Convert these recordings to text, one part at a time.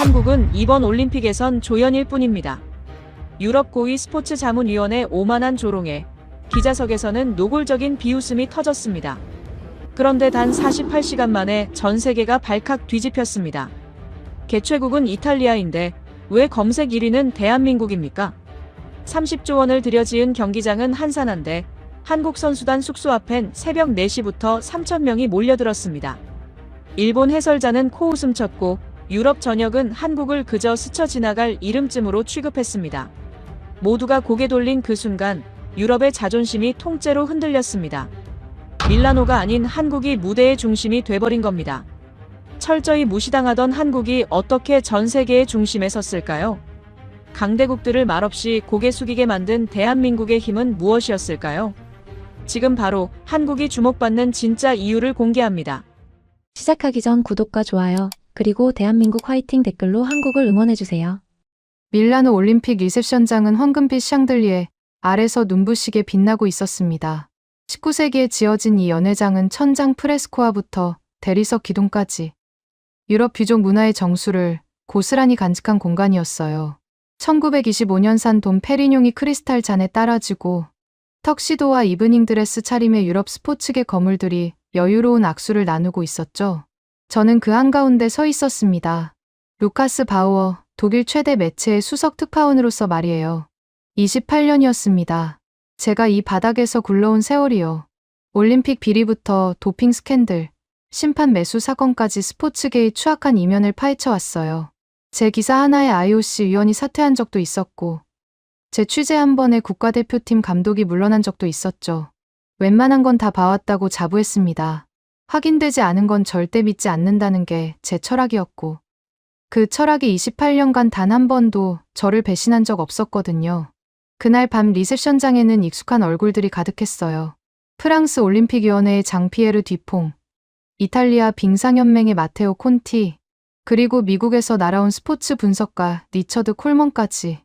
한국은 이번 올림픽에선 조연일 뿐입니다. 유럽 고위 스포츠 자문위원회 오만한 조롱에 기자석에서는 노골적인 비웃음이 터졌습니다. 그런데 단 48시간 만에 전 세계가 발칵 뒤집혔습니다. 개최국은 이탈리아인데 왜 검색 1위는 대한민국입니까? 30조 원을 들여 지은 경기장은 한산한데 한국 선수단 숙소 앞엔 새벽 4시부터 3,000명이 몰려들었습니다. 일본 해설자는 코웃음 쳤고 유럽 전역은 한국을 그저 스쳐 지나갈 이름쯤으로 취급했습니다. 모두가 고개 돌린 그 순간 유럽의 자존심이 통째로 흔들렸습니다. 밀라노가 아닌 한국이 무대의 중심이 돼버린 겁니다. 철저히 무시당하던 한국이 어떻게 전 세계의 중심에 섰을까요? 강대국들을 말없이 고개 숙이게 만든 대한민국의 힘은 무엇이었을까요? 지금 바로 한국이 주목받는 진짜 이유를 공개합니다. 시작하기 전 구독과 좋아요, 그리고 대한민국 화이팅 댓글로 한국을 응원해주세요. 밀라노 올림픽 리셉션장은 황금빛 샹들리에 아래서 눈부시게 빛나고 있었습니다. 19세기에 지어진 이 연회장은 천장 프레스코화부터 대리석 기둥까지 유럽 귀족 문화의 정수를 고스란히 간직한 공간이었어요. 1925년산 돔 페리뇽이 크리스탈 잔에 따라지고 턱시도와 이브닝 드레스 차림의 유럽 스포츠계 거물들이 여유로운 악수를 나누고 있었죠. 저는 그 한가운데 서 있었습니다. 루카스 바우어, 독일 최대 매체의 수석 특파원으로서 말이에요. 28년이었습니다. 제가 이 바닥에서 굴러온 세월이요. 올림픽 비리부터 도핑 스캔들, 심판 매수 사건까지 스포츠계의 추악한 이면을 파헤쳐왔어요. 제 기사 하나에 IOC 위원이 사퇴한 적도 있었고, 제 취재 한 번에 국가대표팀 감독이 물러난 적도 있었죠. 웬만한 건 다 봐왔다고 자부했습니다. 확인되지 않은 건 절대 믿지 않는다는 게 제 철학이었고, 그 철학이 28년간 단 한 번도 저를 배신한 적 없었거든요. 그날 밤 리셉션장에는 익숙한 얼굴들이 가득했어요. 프랑스 올림픽위원회의 장피에르 뒤퐁, 이탈리아 빙상연맹의 마테오 콘티, 그리고 미국에서 날아온 스포츠 분석가 리처드 콜먼까지.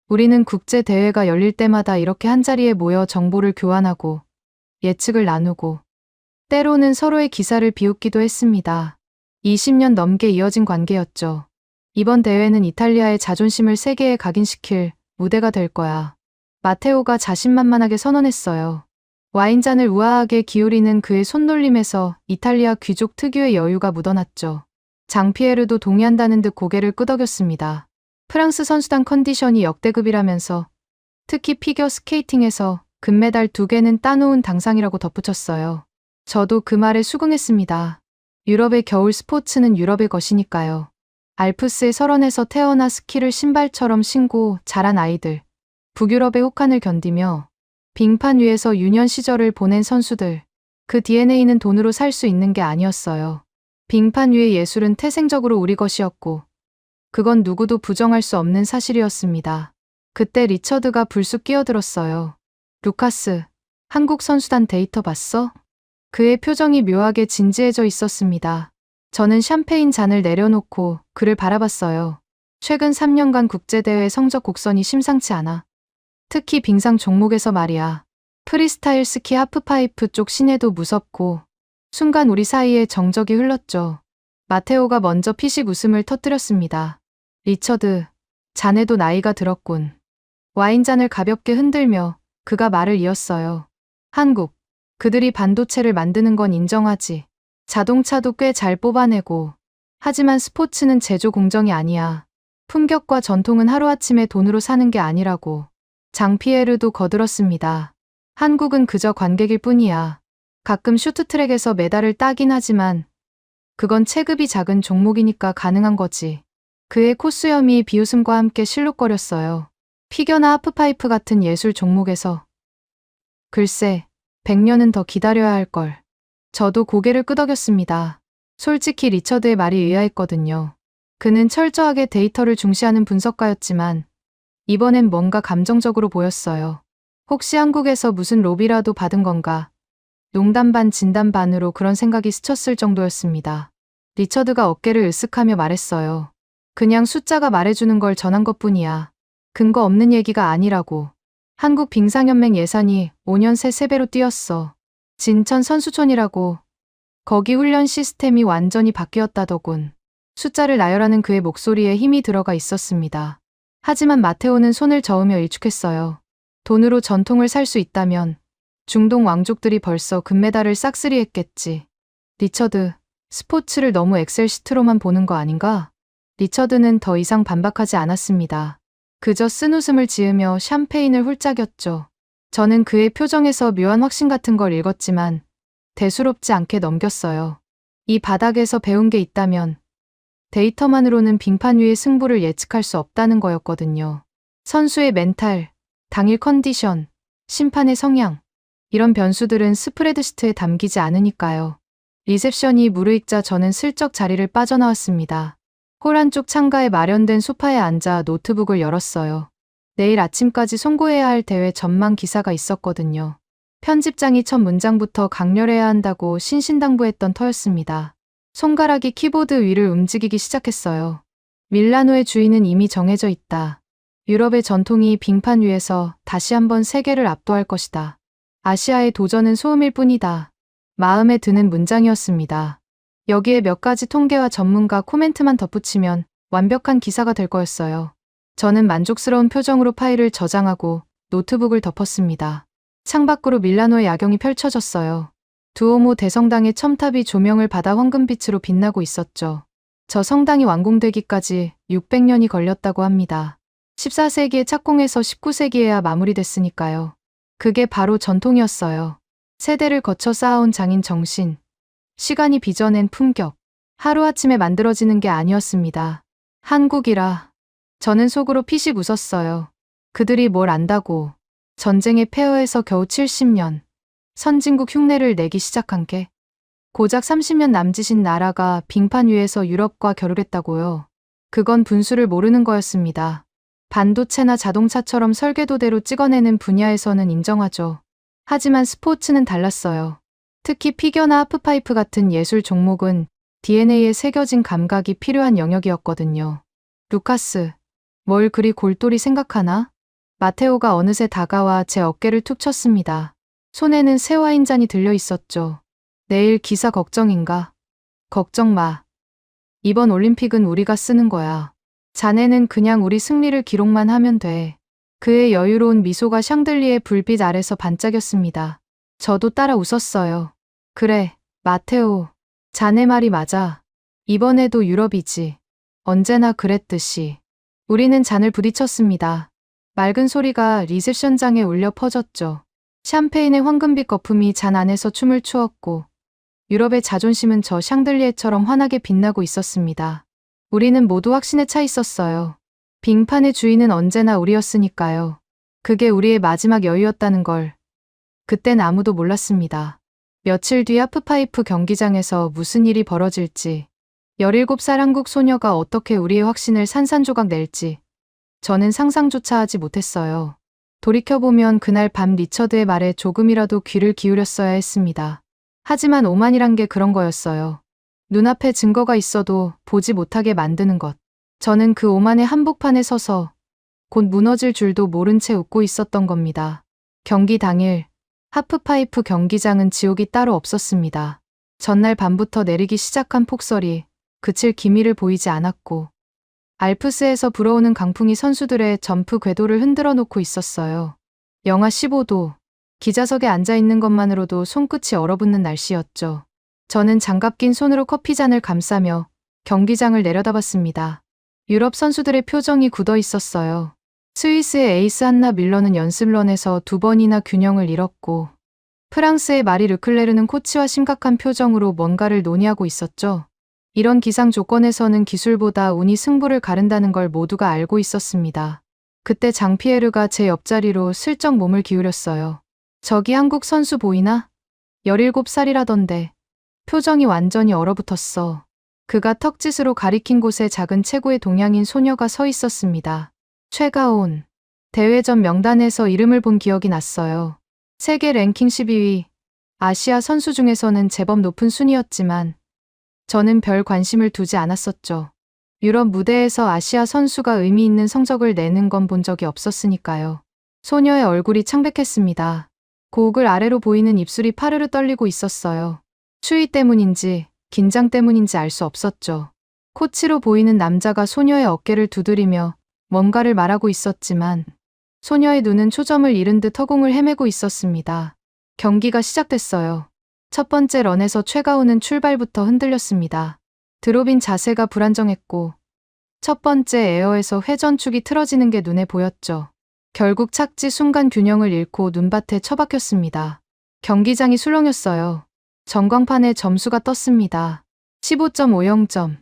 우리는 국제 대회가 열릴 때마다 이렇게 한자리에 모여 정보를 교환하고 예측을 나누고 때로는 서로의 기사를 비웃기도 했습니다. 20년 넘게 이어진 관계였죠. 이번 대회는 이탈리아의 자존심을 세계에 각인시킬 무대가 될 거야. 마테오가 자신만만하게 선언했어요. 와인잔을 우아하게 기울이는 그의 손놀림에서 이탈리아 귀족 특유의 여유가 묻어났죠. 장피에르도 동의한다는 듯 고개를 끄덕였습니다. 프랑스 선수단 컨디션이 역대급이라면서 특히 피겨 스케이팅에서 금메달 2개는 따놓은 당상이라고 덧붙였어요. 저도 그 말에 수긍했습니다. 유럽의 겨울 스포츠는 유럽의 것이니까요. 알프스의 설원에서 태어나 스키를 신발처럼 신고 자란 아이들, 북유럽의 혹한을 견디며 빙판 위에서 유년 시절을 보낸 선수들, 그 DNA는 돈으로 살 수 있는 게 아니었어요. 빙판 위의 예술은 태생적으로 우리 것이었고, 그건 누구도 부정할 수 없는 사실이었습니다. 그때 리처드가 불쑥 끼어들었어요. 루카스, 한국 선수단 데이터 봤어? 그의 표정이 묘하게 진지해져 있었습니다. 저는 샴페인 잔을 내려놓고 그를 바라봤어요. 최근 3년간 국제대회 성적 곡선이 심상치 않아. 특히 빙상 종목에서 말이야. 프리스타일 스키 하프파이프 쪽 신예도 무섭고, 순간 우리 사이에 정적이 흘렀죠. 마테오가 먼저 피식 웃음을 터뜨렸습니다. 리처드, 자네도 나이가 들었군. 와인잔을 가볍게 흔들며 그가 말을 이었어요. 한국, 그들이 반도체를 만드는 건 인정하지. 자동차도 꽤 잘 뽑아내고. 하지만 스포츠는 제조 공정이 아니야. 품격과 전통은 하루아침에 돈으로 사는 게 아니라고. 장피에르도 거들었습니다. 한국은 그저 관객일 뿐이야. 가끔 쇼트트랙에서 메달을 따긴 하지만 그건 체급이 작은 종목이니까 가능한 거지. 그의 콧수염이 비웃음과 함께 실룩거렸어요. 피겨나 하프파이프 같은 예술 종목에서. 글쎄, 100년은 더 기다려야 할걸. 저도 고개를 끄덕였습니다. 솔직히 리처드의 말이 의아했거든요. 그는 철저하게 데이터를 중시하는 분석가였지만 이번엔 뭔가 감정적으로 보였어요. 혹시 한국에서 무슨 로비라도 받은 건가? 농담 반 진담 반으로 그런 생각이 스쳤을 정도였습니다. 리처드가 어깨를 으쓱하며 말했어요. 그냥 숫자가 말해주는 걸 전한 것뿐이야. 근거 없는 얘기가 아니라고. 한국 빙상연맹 예산이 5년 새 3배로 뛰었어. 진천 선수촌이라고. 거기 훈련 시스템이 완전히 바뀌었다더군. 숫자를 나열하는 그의 목소리에 힘이 들어가 있었습니다. 하지만 마테오는 손을 저으며 일축했어요. 돈으로 전통을 살 수 있다면 중동 왕족들이 벌써 금메달을 싹쓸이했겠지. 리처드, 스포츠를 너무 엑셀 시트로만 보는 거 아닌가? 리처드는 더 이상 반박하지 않았습니다. 그저 쓴웃음을 지으며 샴페인을 훌짝였죠. 저는 그의 표정에서 묘한 확신 같은 걸 읽었지만 대수롭지 않게 넘겼어요. 이 바닥에서 배운 게 있다면 데이터만으로는 빙판 위의 승부를 예측할 수 없다는 거였거든요. 선수의 멘탈, 당일 컨디션, 심판의 성향, 이런 변수들은 스프레드시트에 담기지 않으니까요. 리셉션이 무르익자 저는 슬쩍 자리를 빠져나왔습니다. 홀 한쪽 창가에 마련된 소파에 앉아 노트북을 열었어요. 내일 아침까지 송고해야 할 대회 전망 기사가 있었거든요. 편집장이 첫 문장부터 강렬해야 한다고 신신당부했던 터였습니다. 손가락이 키보드 위를 움직이기 시작했어요. 밀라노의 주인은 이미 정해져 있다. 유럽의 전통이 빙판 위에서 다시 한번 세계를 압도할 것이다. 아시아의 도전은 소음일 뿐이다. 마음에 드는 문장이었습니다. 여기에 몇 가지 통계와 전문가 코멘트만 덧붙이면 완벽한 기사가 될 거였어요. 저는 만족스러운 표정으로 파일을 저장하고 노트북을 덮었습니다. 창밖으로 밀라노의 야경이 펼쳐졌어요. 두오모 대성당의 첨탑이 조명을 받아 황금빛으로 빛나고 있었죠. 저 성당이 완공되기까지 600년이 걸렸다고 합니다. 14세기의 착공에서 19세기에야 마무리됐으니까요. 그게 바로 전통이었어요. 세대를 거쳐 쌓아온 장인 정신, 시간이 빚어낸 품격, 하루아침에 만들어지는 게 아니었습니다. 한국이라. 저는 속으로 피식 웃었어요. 그들이 뭘 안다고. 전쟁의 폐허에서 겨우 70년. 선진국 흉내를 내기 시작한 게 고작 30년 남짓인 나라가 빙판 위에서 유럽과 겨루겠다고요. 그건 분수를 모르는 거였습니다. 반도체나 자동차처럼 설계도대로 찍어내는 분야에서는 인정하죠. 하지만 스포츠는 달랐어요. 특히 피겨나 하프파이프 같은 예술 종목은 DNA에 새겨진 감각이 필요한 영역이었거든요. 루카스, 뭘 그리 골똘히 생각하나? 마테오가 어느새 다가와 제 어깨를 툭 쳤습니다. 손에는 새 와인잔이 들려 있었죠. 내일 기사 걱정인가? 걱정 마. 이번 올림픽은 우리가 쓰는 거야. 자네는 그냥 우리 승리를 기록만 하면 돼. 그의 여유로운 미소가 샹들리에 불빛 아래서 반짝였습니다. 저도 따라 웃었어요. 그래, 마테오. 자네 말이 맞아. 이번에도 유럽이지. 언제나 그랬듯이. 우리는 잔을 부딪혔습니다. 맑은 소리가 리셉션장에 울려 퍼졌죠. 샴페인의 황금빛 거품이 잔 안에서 춤을 추었고 유럽의 자존심은 저 샹들리에처럼 환하게 빛나고 있었습니다. 우리는 모두 확신에 차 있었어요. 빙판의 주인은 언제나 우리였으니까요. 그게 우리의 마지막 여유였다는 걸. 그땐 아무도 몰랐습니다. 며칠 뒤 하프파이프 경기장에서 무슨 일이 벌어질지, 17살 한국 소녀가 어떻게 우리의 확신을 산산조각 낼지 저는 상상조차 하지 못했어요. 돌이켜보면 그날 밤 리처드의 말에 조금이라도 귀를 기울였어야 했습니다. 하지만 오만이란 게 그런 거였어요. 눈앞에 증거가 있어도 보지 못하게 만드는 것. 저는 그 오만의 한복판에 서서 곧 무너질 줄도 모른 채 웃고 있었던 겁니다. 경기 당일 하프파이프 경기장은 지옥이 따로 없었습니다. 전날 밤부터 내리기 시작한 폭설이 그칠 기미를 보이지 않았고 알프스에서 불어오는 강풍이 선수들의 점프 궤도를 흔들어 놓고 있었어요. 영하 15도, 기자석에 앉아있는 것만으로도 손끝이 얼어붙는 날씨였죠. 저는 장갑 낀 손으로 커피잔을 감싸며 경기장을 내려다봤습니다. 유럽 선수들의 표정이 굳어 있었어요. 스위스의 에이스 한나 밀러는 연습런에서 2번이나 균형을 잃었고 프랑스의 마리 르클레르는 코치와 심각한 표정으로 뭔가를 논의하고 있었죠. 이런 기상 조건에서는 기술보다 운이 승부를 가른다는 걸 모두가 알고 있었습니다. 그때 장피에르가 제 옆자리로 슬쩍 몸을 기울였어요. 저기 한국 선수 보이나? 17살이라던데. 표정이 완전히 얼어붙었어. 그가 턱짓으로 가리킨 곳에 작은 체구의 동양인 소녀가 서 있었습니다. 최가온. 대회전 명단에서 이름을 본 기억이 났어요. 세계 랭킹 12위. 아시아 선수 중에서는 제법 높은 순위였지만 저는 별 관심을 두지 않았었죠. 유럽 무대에서 아시아 선수가 의미 있는 성적을 내는 건 본 적이 없었으니까요. 소녀의 얼굴이 창백했습니다. 고글 아래로 보이는 입술이 파르르 떨리고 있었어요. 추위 때문인지 긴장 때문인지 알 수 없었죠. 코치로 보이는 남자가 소녀의 어깨를 두드리며 뭔가를 말하고 있었지만 소녀의 눈은 초점을 잃은 듯 허공을 헤매고 있었습니다. 경기가 시작됐어요. 첫 번째 런에서 최가훈은 출발부터 흔들렸습니다. 드롭인 자세가 불안정했고 첫 번째 에어에서 회전축이 틀어지는 게 눈에 보였죠. 결국 착지 순간 균형을 잃고 눈밭에 처박혔습니다. 경기장이 술렁였어요. 전광판에 점수가 떴습니다. 15.50점.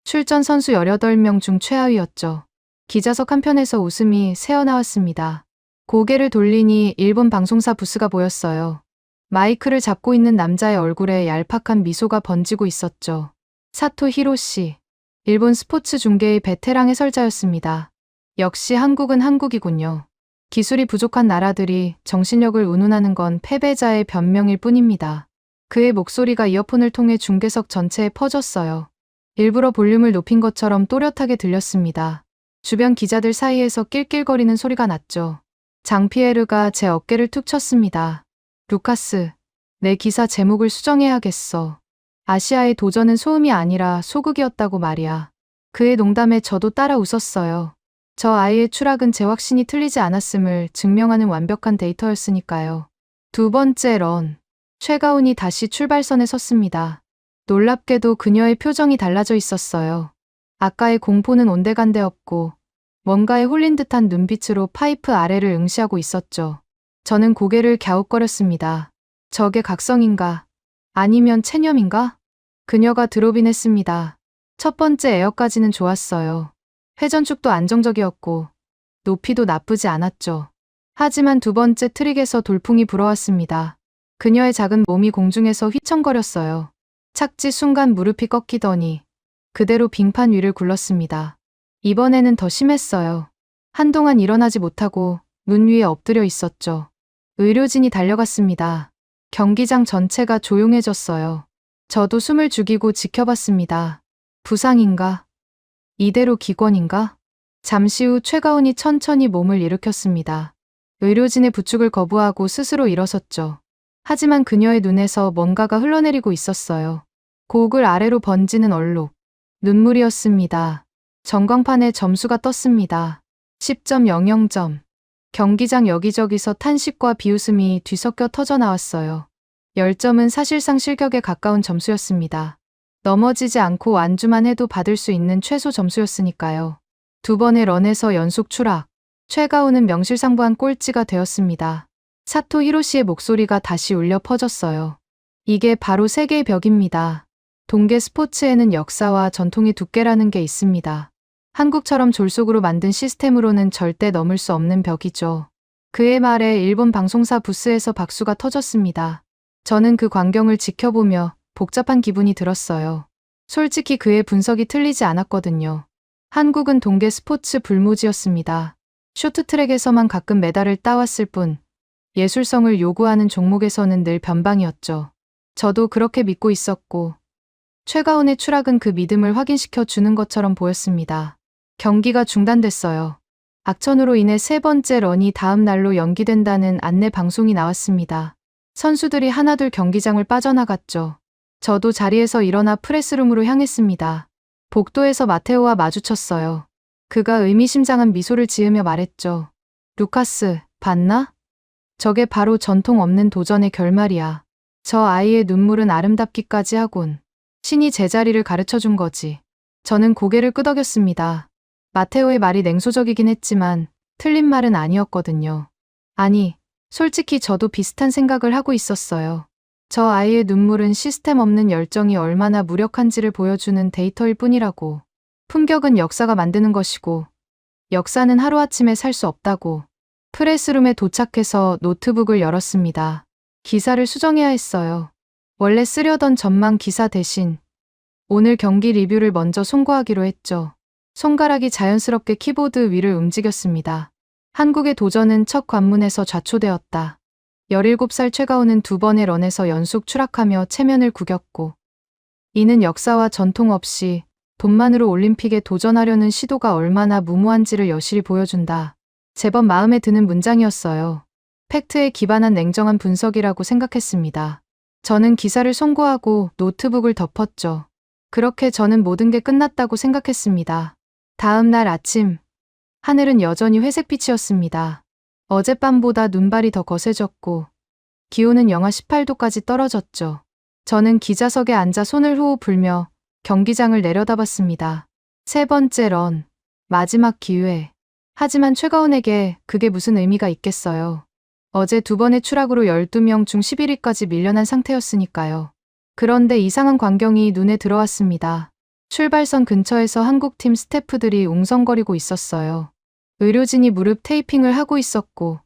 출전 선수 18명 중 최하위였죠. 기자석 한편에서 웃음이 새어나왔습니다. 고개를 돌리니 일본 방송사 부스가 보였어요. 마이크를 잡고 있는 남자의 얼굴에 얄팍한 미소가 번지고 있었죠. 사토 히로시. 일본 스포츠 중계의 베테랑 해설자였습니다. 역시 한국은 한국이군요. 기술이 부족한 나라들이 정신력을 운운하는 건 패배자의 변명일 뿐입니다. 그의 목소리가 이어폰을 통해 중계석 전체에 퍼졌어요. 일부러 볼륨을 높인 것처럼 또렷하게 들렸습니다. 주변 기자들 사이에서 낄낄거리는 소리가 났죠. 장피에르가 제 어깨를 툭 쳤습니다. 루카스, 내 기사 제목을 수정해야겠어. 아시아의 도전은 소음이 아니라 소극이었다고 말이야. 그의 농담에 저도 따라 웃었어요. 저 아이의 추락은 제 확신이 틀리지 않았음을 증명하는 완벽한 데이터였으니까요. 두 번째 런. 최가훈이 다시 출발선에 섰습니다. 놀랍게도 그녀의 표정이 달라져 있었어요. 아까의 공포는 온데간데 없고 뭔가에 홀린 듯한 눈빛으로 파이프 아래를 응시하고 있었죠. 저는 고개를 갸웃거렸습니다. 저게 각성인가? 아니면 체념인가? 그녀가 드롭인했습니다. 첫 번째 에어까지는 좋았어요. 회전축도 안정적이었고 높이도 나쁘지 않았죠. 하지만 두 번째 트릭에서 돌풍이 불어왔습니다. 그녀의 작은 몸이 공중에서 휘청거렸어요. 착지 순간 무릎이 꺾이더니 그대로 빙판 위를 굴렀습니다. 이번에는 더 심했어요. 한동안 일어나지 못하고 눈 위에 엎드려 있었죠. 의료진이 달려갔습니다. 경기장 전체가 조용해졌어요. 저도 숨을 죽이고 지켜봤습니다. 부상인가? 이대로 기권인가? 잠시 후 최가훈이 천천히 몸을 일으켰습니다. 의료진의 부축을 거부하고 스스로 일어섰죠. 하지만 그녀의 눈에서 뭔가가 흘러내리고 있었어요. 고글 아래로 번지는 얼룩. 눈물이었습니다. 전광판에 점수가 떴습니다. 10.00점. 경기장 여기저기서 탄식과 비웃음이 뒤섞여 터져나왔어요. 10점은 사실상 실격에 가까운 점수였습니다. 넘어지지 않고 완주만 해도 받을 수 있는 최소 점수였으니까요. 두 번의 런에서 연속 추락. 최가훈은 명실상부한 꼴찌가 되었습니다. 사토 히로시의 목소리가 다시 울려 퍼졌어요. 이게 바로 세계의 벽입니다. 동계 스포츠에는 역사와 전통의 두께라는 게 있습니다. 한국처럼 졸속으로 만든 시스템으로는 절대 넘을 수 없는 벽이죠. 그의 말에 일본 방송사 부스에서 박수가 터졌습니다. 저는 그 광경을 지켜보며 복잡한 기분이 들었어요. 솔직히 그의 분석이 틀리지 않았거든요. 한국은 동계 스포츠 불모지였습니다. 쇼트트랙에서만 가끔 메달을 따왔을 뿐 예술성을 요구하는 종목에서는 늘 변방이었죠. 저도 그렇게 믿고 있었고 최가훈의 추락은 그 믿음을 확인시켜 주는 것처럼 보였습니다. 경기가 중단됐어요. 악천후로 인해 세 번째 런이 다음 날로 연기된다는 안내 방송이 나왔습니다. 선수들이 하나둘 경기장을 빠져나갔죠. 저도 자리에서 일어나 프레스룸으로 향했습니다. 복도에서 마테오와 마주쳤어요. 그가 의미심장한 미소를 지으며 말했죠. 루카스, 봤나? 저게 바로 전통 없는 도전의 결말이야. 저 아이의 눈물은 아름답기까지 하군. 신이 제자리를 가르쳐준 거지. 저는 고개를 끄덕였습니다. 마테오의 말이 냉소적이긴 했지만 틀린 말은 아니었거든요. 아니, 솔직히 저도 비슷한 생각을 하고 있었어요. 저 아이의 눈물은 시스템 없는 열정이 얼마나 무력한지를 보여주는 데이터일 뿐이라고. 품격은 역사가 만드는 것이고 역사는 하루아침에 살 수 없다고. 프레스룸에 도착해서 노트북을 열었습니다. 기사를 수정해야 했어요. 원래 쓰려던 전망 기사 대신 오늘 경기 리뷰를 먼저 송고하기로 했죠. 손가락이 자연스럽게 키보드 위를 움직였습니다. 한국의 도전은 첫 관문에서 좌초되었다. 17살 최가훈은 두 번의 런에서 연속 추락하며 체면을 구겼고 이는 역사와 전통 없이 돈만으로 올림픽에 도전하려는 시도가 얼마나 무모한지를 여실히 보여준다. 제법 마음에 드는 문장이었어요. 팩트에 기반한 냉정한 분석이라고 생각했습니다. 저는 기사를 송고하고 노트북을 덮었죠. 그렇게 저는 모든 게 끝났다고 생각했습니다. 다음 날 아침, 하늘은 여전히 회색빛이었습니다. 어젯밤보다 눈발이 더 거세졌고, 기온은 영하 18도까지 떨어졌죠. 저는 기자석에 앉아 손을 호호 불며 경기장을 내려다봤습니다. 세 번째 런, 마지막 기회. 하지만 최가훈에게 그게 무슨 의미가 있겠어요. 어제 두 번의 추락으로 12명 중 11위까지 밀려난 상태였으니까요. 그런데 이상한 광경이 눈에 들어왔습니다. 출발선 근처에서 한국팀 스태프들이 웅성거리고 있었어요. 의료진이 무릎 테이핑을 하고 있었고,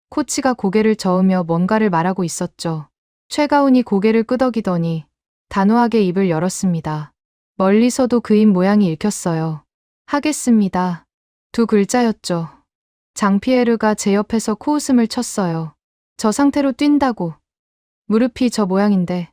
코치가 고개를 저으며 뭔가를 말하고 있었죠. 최가훈이 고개를 끄덕이더니 단호하게 입을 열었습니다. 멀리서도 그 입 모양이 읽혔어요. 하겠습니다. 두 글자였죠. 장피에르가 제 옆에서 코웃음을 쳤어요. 저 상태로 뛴다고. 무릎이 저 모양인데.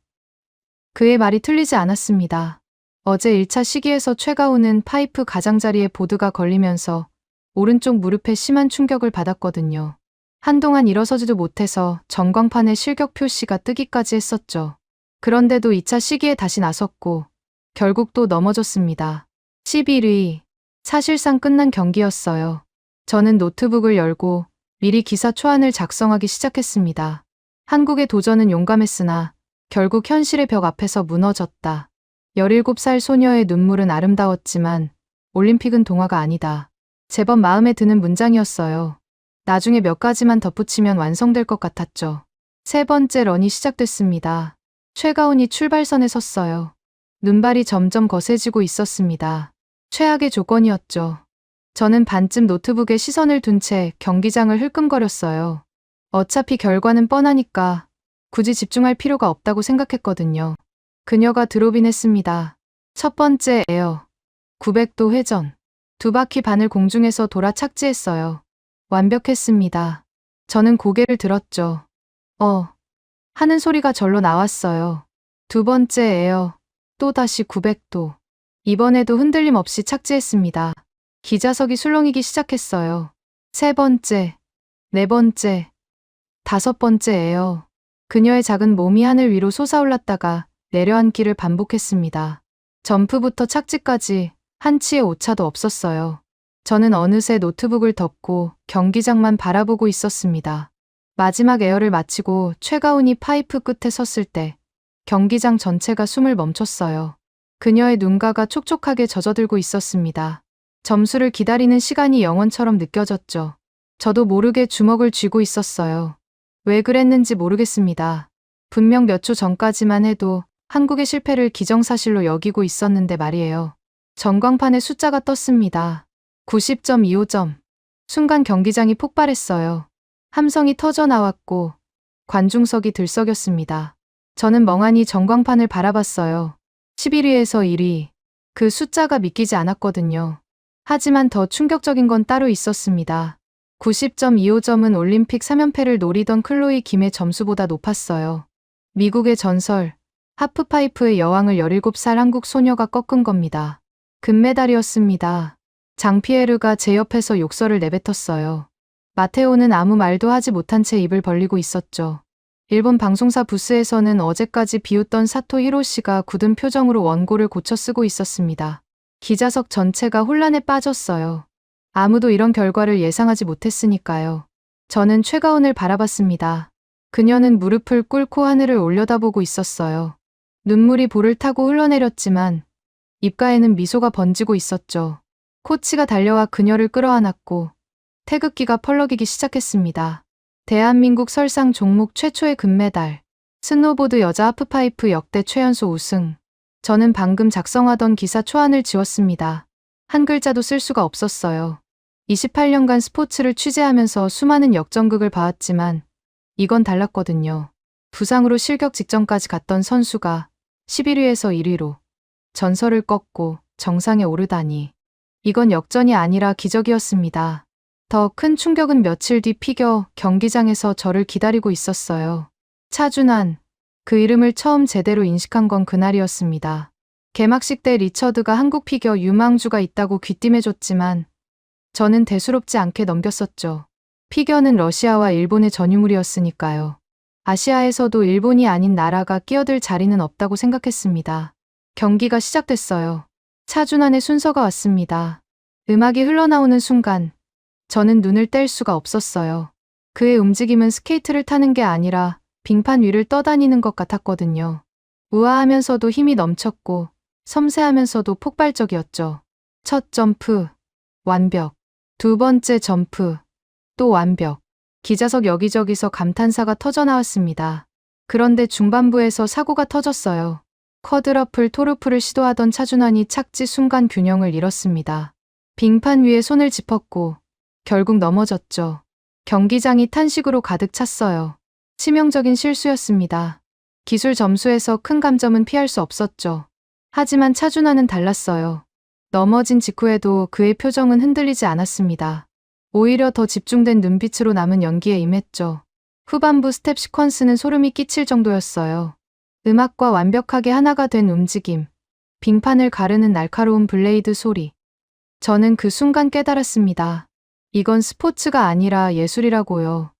그의 말이 틀리지 않았습니다. 어제 1차 시기에서 최가훈은 파이프 가장자리에 보드가 걸리면서 오른쪽 무릎에 심한 충격을 받았거든요. 한동안 일어서지도 못해서 전광판에 실격 표시가 뜨기까지 했었죠. 그런데도 2차 시기에 다시 나섰고 결국 또 넘어졌습니다. 11위. 사실상 끝난 경기였어요. 저는 노트북을 열고 미리 기사 초안을 작성하기 시작했습니다. 한국의 도전은 용감했으나 결국 현실의 벽 앞에서 무너졌다. 17살 소녀의 눈물은 아름다웠지만 올림픽은 동화가 아니다. 제법 마음에 드는 문장이었어요. 나중에 몇 가지만 덧붙이면 완성될 것 같았죠. 세 번째 런이 시작됐습니다. 최가훈이 출발선에 섰어요. 눈발이 점점 거세지고 있었습니다. 최악의 조건이었죠. 저는 반쯤 노트북에 시선을 둔 채 경기장을 흘끔거렸어요. 어차피 결과는 뻔하니까 굳이 집중할 필요가 없다고 생각했거든요. 그녀가 드롭인 했습니다. 첫 번째 에어. 900도 회전. 두 바퀴 반을 공중에서 돌아 착지했어요. 완벽했습니다. 저는 고개를 들었죠. 하는 소리가 절로 나왔어요. 두 번째 에어. 또다시 900도. 이번에도 흔들림 없이 착지했습니다. 기자석이 술렁이기 시작했어요. 세 번째, 네 번째, 다섯 번째 에어. 그녀의 작은 몸이 하늘 위로 솟아올랐다가 내려앉기를 반복했습니다. 점프부터 착지까지 한치의 오차도 없었어요. 저는 어느새 노트북을 덮고 경기장만 바라보고 있었습니다. 마지막 에어를 마치고 최가훈이 파이프 끝에 섰을 때 경기장 전체가 숨을 멈췄어요. 그녀의 눈가가 촉촉하게 젖어들고 있었습니다. 점수를 기다리는 시간이 영원처럼 느껴졌죠. 저도 모르게 주먹을 쥐고 있었어요. 왜 그랬는지 모르겠습니다. 분명 몇 초 전까지만 해도 한국의 실패를 기정사실로 여기고 있었는데 말이에요. 전광판에 숫자가 떴습니다. 90.25점. 순간 경기장이 폭발했어요. 함성이 터져 나왔고 관중석이 들썩였습니다. 저는 멍하니 전광판을 바라봤어요. 11위에서 1위. 그 숫자가 믿기지 않았거든요. 하지만 더 충격적인 건 따로 있었습니다. 90.25점은 올림픽 3연패를 노리던 클로이 김의 점수보다 높았어요. 미국의 전설, 하프파이프의 여왕을 17살 한국 소녀가 꺾은 겁니다. 금메달이었습니다. 장피에르가 제 옆에서 욕설을 내뱉었어요. 마테오는 아무 말도 하지 못한 채 입을 벌리고 있었죠. 일본 방송사 부스에서는 어제까지 비웃던 사토 히로시가 굳은 표정으로 원고를 고쳐 쓰고 있었습니다. 기자석 전체가 혼란에 빠졌어요. 아무도 이런 결과를 예상하지 못했으니까요. 저는 최가훈을 바라봤습니다. 그녀는 무릎을 꿇고 하늘을 올려다보고 있었어요. 눈물이 볼을 타고 흘러내렸지만 입가에는 미소가 번지고 있었죠. 코치가 달려와 그녀를 끌어안았고 태극기가 펄럭이기 시작했습니다. 대한민국 설상 종목 최초의 금메달. 스노보드 여자 하프파이프 역대 최연소 우승. 저는 방금 작성하던 기사 초안을 지웠습니다. 한 글자도 쓸 수가 없었어요. 28년간 스포츠를 취재하면서 수많은 역전극을 봐왔지만 이건 달랐거든요. 부상으로 실격 직전까지 갔던 선수가 11위에서 1위로 전설을 꺾고 정상에 오르다니. 이건 역전이 아니라 기적이었습니다. 더 큰 충격은 며칠 뒤 피겨 경기장에서 저를 기다리고 있었어요. 차준환. 그 이름을 처음 제대로 인식한 건 그날이었습니다. 개막식 때 리처드가 한국 피겨 유망주가 있다고 귀띔해줬지만 저는 대수롭지 않게 넘겼었죠. 피겨는 러시아와 일본의 전유물이었으니까요. 아시아에서도 일본이 아닌 나라가 끼어들 자리는 없다고 생각했습니다. 경기가 시작됐어요. 차준환의 순서가 왔습니다. 음악이 흘러나오는 순간 저는 눈을 뗄 수가 없었어요. 그의 움직임은 스케이트를 타는 게 아니라 빙판 위를 떠다니는 것 같았거든요. 우아하면서도 힘이 넘쳤고 섬세하면서도 폭발적이었죠. 첫 점프, 완벽. 두 번째 점프, 또 완벽. 기자석 여기저기서 감탄사가 터져나왔습니다. 그런데 중반부에서 사고가 터졌어요. 쿼드러플 토르프를 시도하던 차준환이 착지 순간 균형을 잃었습니다. 빙판 위에 손을 짚었고 결국 넘어졌죠. 경기장이 탄식으로 가득 찼어요. 치명적인 실수였습니다. 기술 점수에서 큰 감점은 피할 수 없었죠. 하지만 차준환은 달랐어요. 넘어진 직후에도 그의 표정은 흔들리지 않았습니다. 오히려 더 집중된 눈빛으로 남은 연기에 임했죠. 후반부 스텝 시퀀스는 소름이 끼칠 정도였어요. 음악과 완벽하게 하나가 된 움직임, 빙판을 가르는 날카로운 블레이드 소리. 저는 그 순간 깨달았습니다. 이건 스포츠가 아니라 예술이라고요.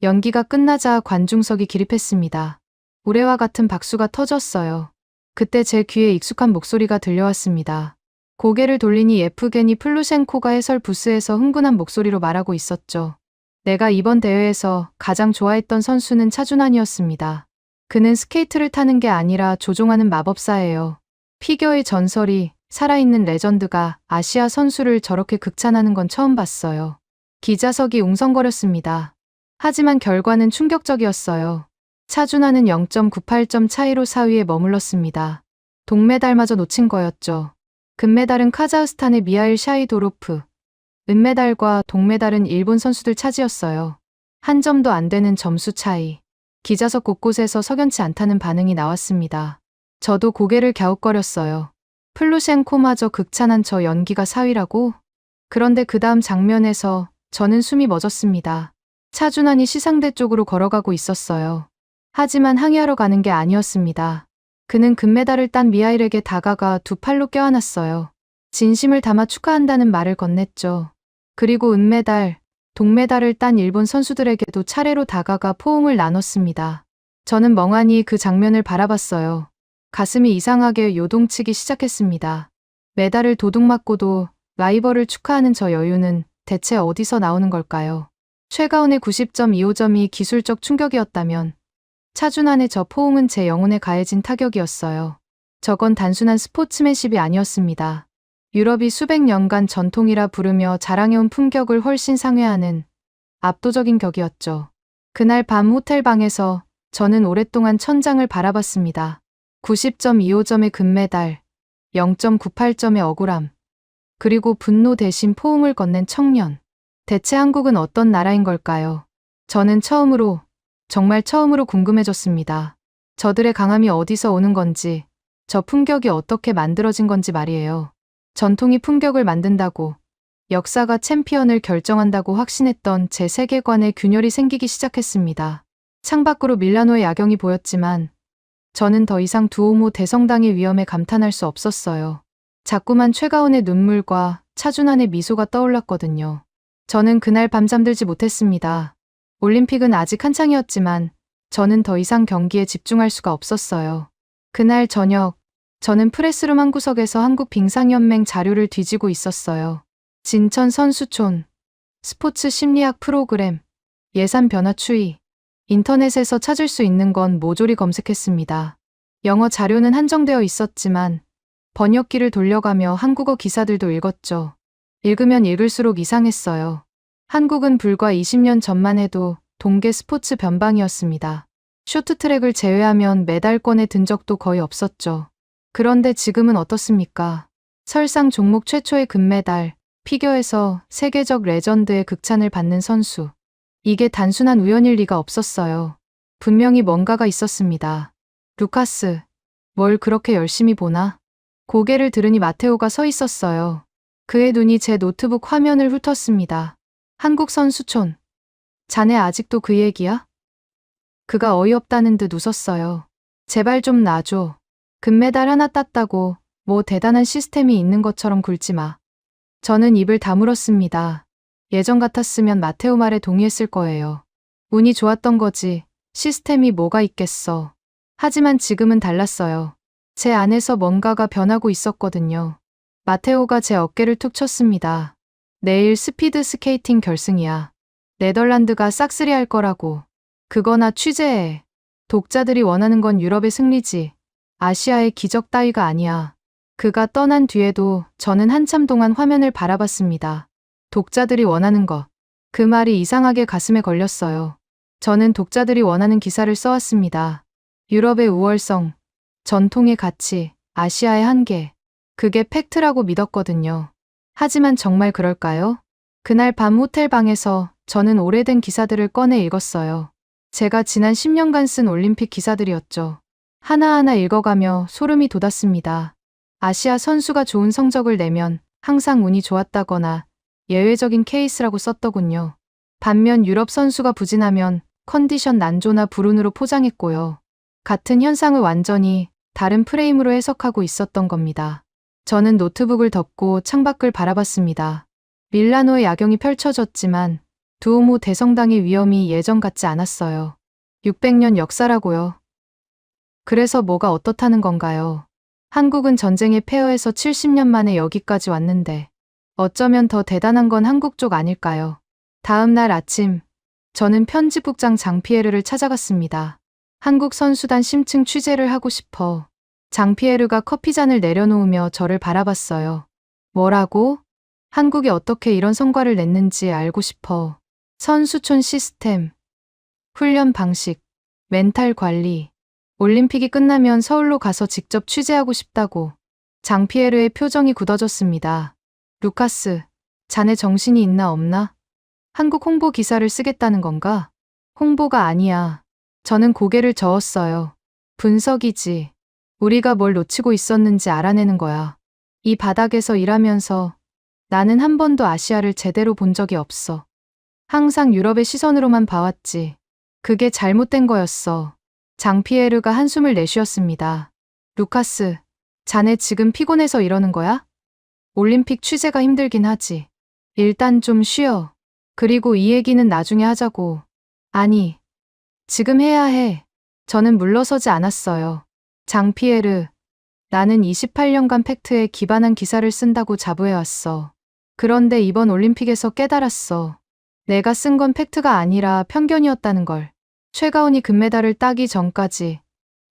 연기가 끝나자 관중석이 기립했습니다. 우레와 같은 박수가 터졌어요. 그때 제 귀에 익숙한 목소리가 들려왔습니다. 고개를 돌리니 예프게니 플루셴코가 해설 부스에서 흥분한 목소리로 말하고 있었죠. 내가 이번 대회에서 가장 좋아했던 선수는 차준환이었습니다. 그는 스케이트를 타는 게 아니라 조종하는 마법사예요. 피겨의 전설이 살아있는 레전드가 아시아 선수를 저렇게 극찬하는 건 처음 봤어요. 기자석이 웅성거렸습니다. 하지만 결과는 충격적이었어요. 차준환은 0.98점 차이로 4위에 머물렀습니다. 동메달마저 놓친 거였죠. 금메달은 카자흐스탄의 미하일 샤이도로프, 은메달과 동메달은 일본 선수들 차지였어요. 한 점도 안 되는 점수 차이. 기자석 곳곳에서 석연치 않다는 반응이 나왔습니다. 저도 고개를 갸웃거렸어요. 플루셴코마저 극찬한 저 연기가 4위라고? 그런데 그 다음 장면에서 저는 숨이 멎었습니다. 차준환이 시상대 쪽으로 걸어가고 있었어요. 하지만 항의하러 가는 게 아니었습니다. 그는 금메달을 딴 미하일에게 다가가 두 팔로 껴안았어요. 진심을 담아 축하한다는 말을 건넸죠. 그리고 은메달, 동메달을 딴 일본 선수들에게도 차례로 다가가 포옹을 나눴습니다. 저는 멍하니 그 장면을 바라봤어요. 가슴이 이상하게 요동치기 시작했습니다. 메달을 도둑맞고도 라이벌을 축하하는 저 여유는 대체 어디서 나오는 걸까요? 최가운의 90.25점이 기술적 충격이었다면 차준환의 저 포옹은 제 영혼에 가해진 타격이었어요. 저건 단순한 스포츠맨십이 아니었습니다. 유럽이 수백 년간 전통이라 부르며 자랑해온 품격을 훨씬 상회하는 압도적인 격이었죠. 그날 밤 호텔방에서 저는 오랫동안 천장을 바라봤습니다. 90.25점의 금메달, 0.98점의 억울함, 그리고 분노 대신 포옹을 건넨 청년. 대체 한국은 어떤 나라인 걸까요? 저는 처음으로, 정말 처음으로 궁금해졌습니다. 저들의 강함이 어디서 오는 건지, 저 품격이 어떻게 만들어진 건지 말이에요. 전통이 품격을 만든다고, 역사가 챔피언을 결정한다고 확신했던 제 세계관에 균열이 생기기 시작했습니다. 창밖으로 밀라노의 야경이 보였지만 저는 더 이상 두오모 대성당의 위험에 감탄할 수 없었어요. 자꾸만 최가온의 눈물과 차준환의 미소가 떠올랐거든요. 저는 그날 밤 잠들지 못했습니다. 올림픽은 아직 한창이었지만 저는 더 이상 경기에 집중할 수가 없었어요. 그날 저녁, 저는 프레스룸 한 구석에서 한국 빙상연맹 자료를 뒤지고 있었어요. 진천 선수촌, 스포츠 심리학 프로그램, 예산 변화 추이. 인터넷에서 찾을 수 있는 건 모조리 검색했습니다. 영어 자료는 한정되어 있었지만 번역기를 돌려가며 한국어 기사들도 읽었죠. 읽으면 읽을수록 이상했어요. 한국은 불과 20년 전만 해도 동계 스포츠 변방이었습니다. 쇼트트랙을 제외하면 메달권에 든 적도 거의 없었죠. 그런데 지금은 어떻습니까? 설상 종목 최초의 금메달, 피겨에서 세계적 레전드의 극찬을 받는 선수. 이게 단순한 우연일 리가 없었어요. 분명히 뭔가가 있었습니다. 루카스, 뭘 그렇게 열심히 보나? 고개를 들으니 마테오가 서 있었어요. 그의 눈이 제 노트북 화면을 훑었습니다. 한국 선수촌. 자네 아직도 그 얘기야? 그가 어이없다는 듯 웃었어요. 제발 좀 놔줘. 금메달 하나 땄다고 뭐 대단한 시스템이 있는 것처럼 굴지 마. 저는 입을 다물었습니다. 예전 같았으면 마테오 말에 동의했을 거예요. 운이 좋았던 거지. 시스템이 뭐가 있겠어. 하지만 지금은 달랐어요. 제 안에서 뭔가가 변하고 있었거든요. 마테오가 제 어깨를 툭 쳤습니다. 내일 스피드 스케이팅 결승이야. 네덜란드가 싹쓸이 할 거라고. 그거나 취재해. 독자들이 원하는 건 유럽의 승리지. 아시아의 기적 따위가 아니야. 그가 떠난 뒤에도 저는 한참 동안 화면을 바라봤습니다. 독자들이 원하는 것. 그 말이 이상하게 가슴에 걸렸어요. 저는 독자들이 원하는 기사를 써왔습니다. 유럽의 우월성, 전통의 가치, 아시아의 한계. 그게 팩트라고 믿었거든요. 하지만 정말 그럴까요? 그날 밤 호텔 방에서 저는 오래된 기사들을 꺼내 읽었어요. 제가 지난 10년간 쓴 올림픽 기사들이었죠. 하나하나 읽어가며 소름이 돋았습니다. 아시아 선수가 좋은 성적을 내면 항상 운이 좋았다거나 예외적인 케이스라고 썼더군요. 반면 유럽 선수가 부진하면 컨디션 난조나 불운으로 포장했고요. 같은 현상을 완전히 다른 프레임으로 해석하고 있었던 겁니다. 저는 노트북을 덮고 창밖을 바라봤습니다. 밀라노의 야경이 펼쳐졌지만 두오모 대성당의 위험이 예전 같지 않았어요. 600년 역사라고요. 그래서 뭐가 어떻다는 건가요? 한국은 전쟁의 폐허에서 70년 만에 여기까지 왔는데 어쩌면 더 대단한 건 한국 쪽 아닐까요? 다음 날 아침, 저는 편집국장 장피에르를 찾아갔습니다. 한국 선수단 심층 취재를 하고 싶어. 장피에르가 커피잔을 내려놓으며 저를 바라봤어요. 뭐라고? 한국이 어떻게 이런 성과를 냈는지 알고 싶어. 선수촌 시스템, 훈련 방식, 멘탈 관리. 올림픽이 끝나면 서울로 가서 직접 취재하고 싶다고. 장피에르의 표정이 굳어졌습니다. 루카스, 자네 정신이 있나 없나? 한국 홍보 기사를 쓰겠다는 건가? 홍보가 아니야. 저는 고개를 저었어요. 분석이지. 우리가 뭘 놓치고 있었는지 알아내는 거야. 이 바닥에서 일하면서 나는 한 번도 아시아를 제대로 본 적이 없어. 항상 유럽의 시선으로만 봐왔지. 그게 잘못된 거였어. 장피에르가 한숨을 내쉬었습니다. 루카스, 자네 지금 피곤해서 이러는 거야? 올림픽 취재가 힘들긴 하지. 일단 좀 쉬어. 그리고 이 얘기는 나중에 하자고. 아니, 지금 해야 해. 저는 물러서지 않았어요. 장피에르, 나는 28년간 팩트에 기반한 기사를 쓴다고 자부해왔어. 그런데 이번 올림픽에서 깨달았어. 내가 쓴 건 팩트가 아니라 편견이었다는 걸. 최가온이 금메달을 따기 전까지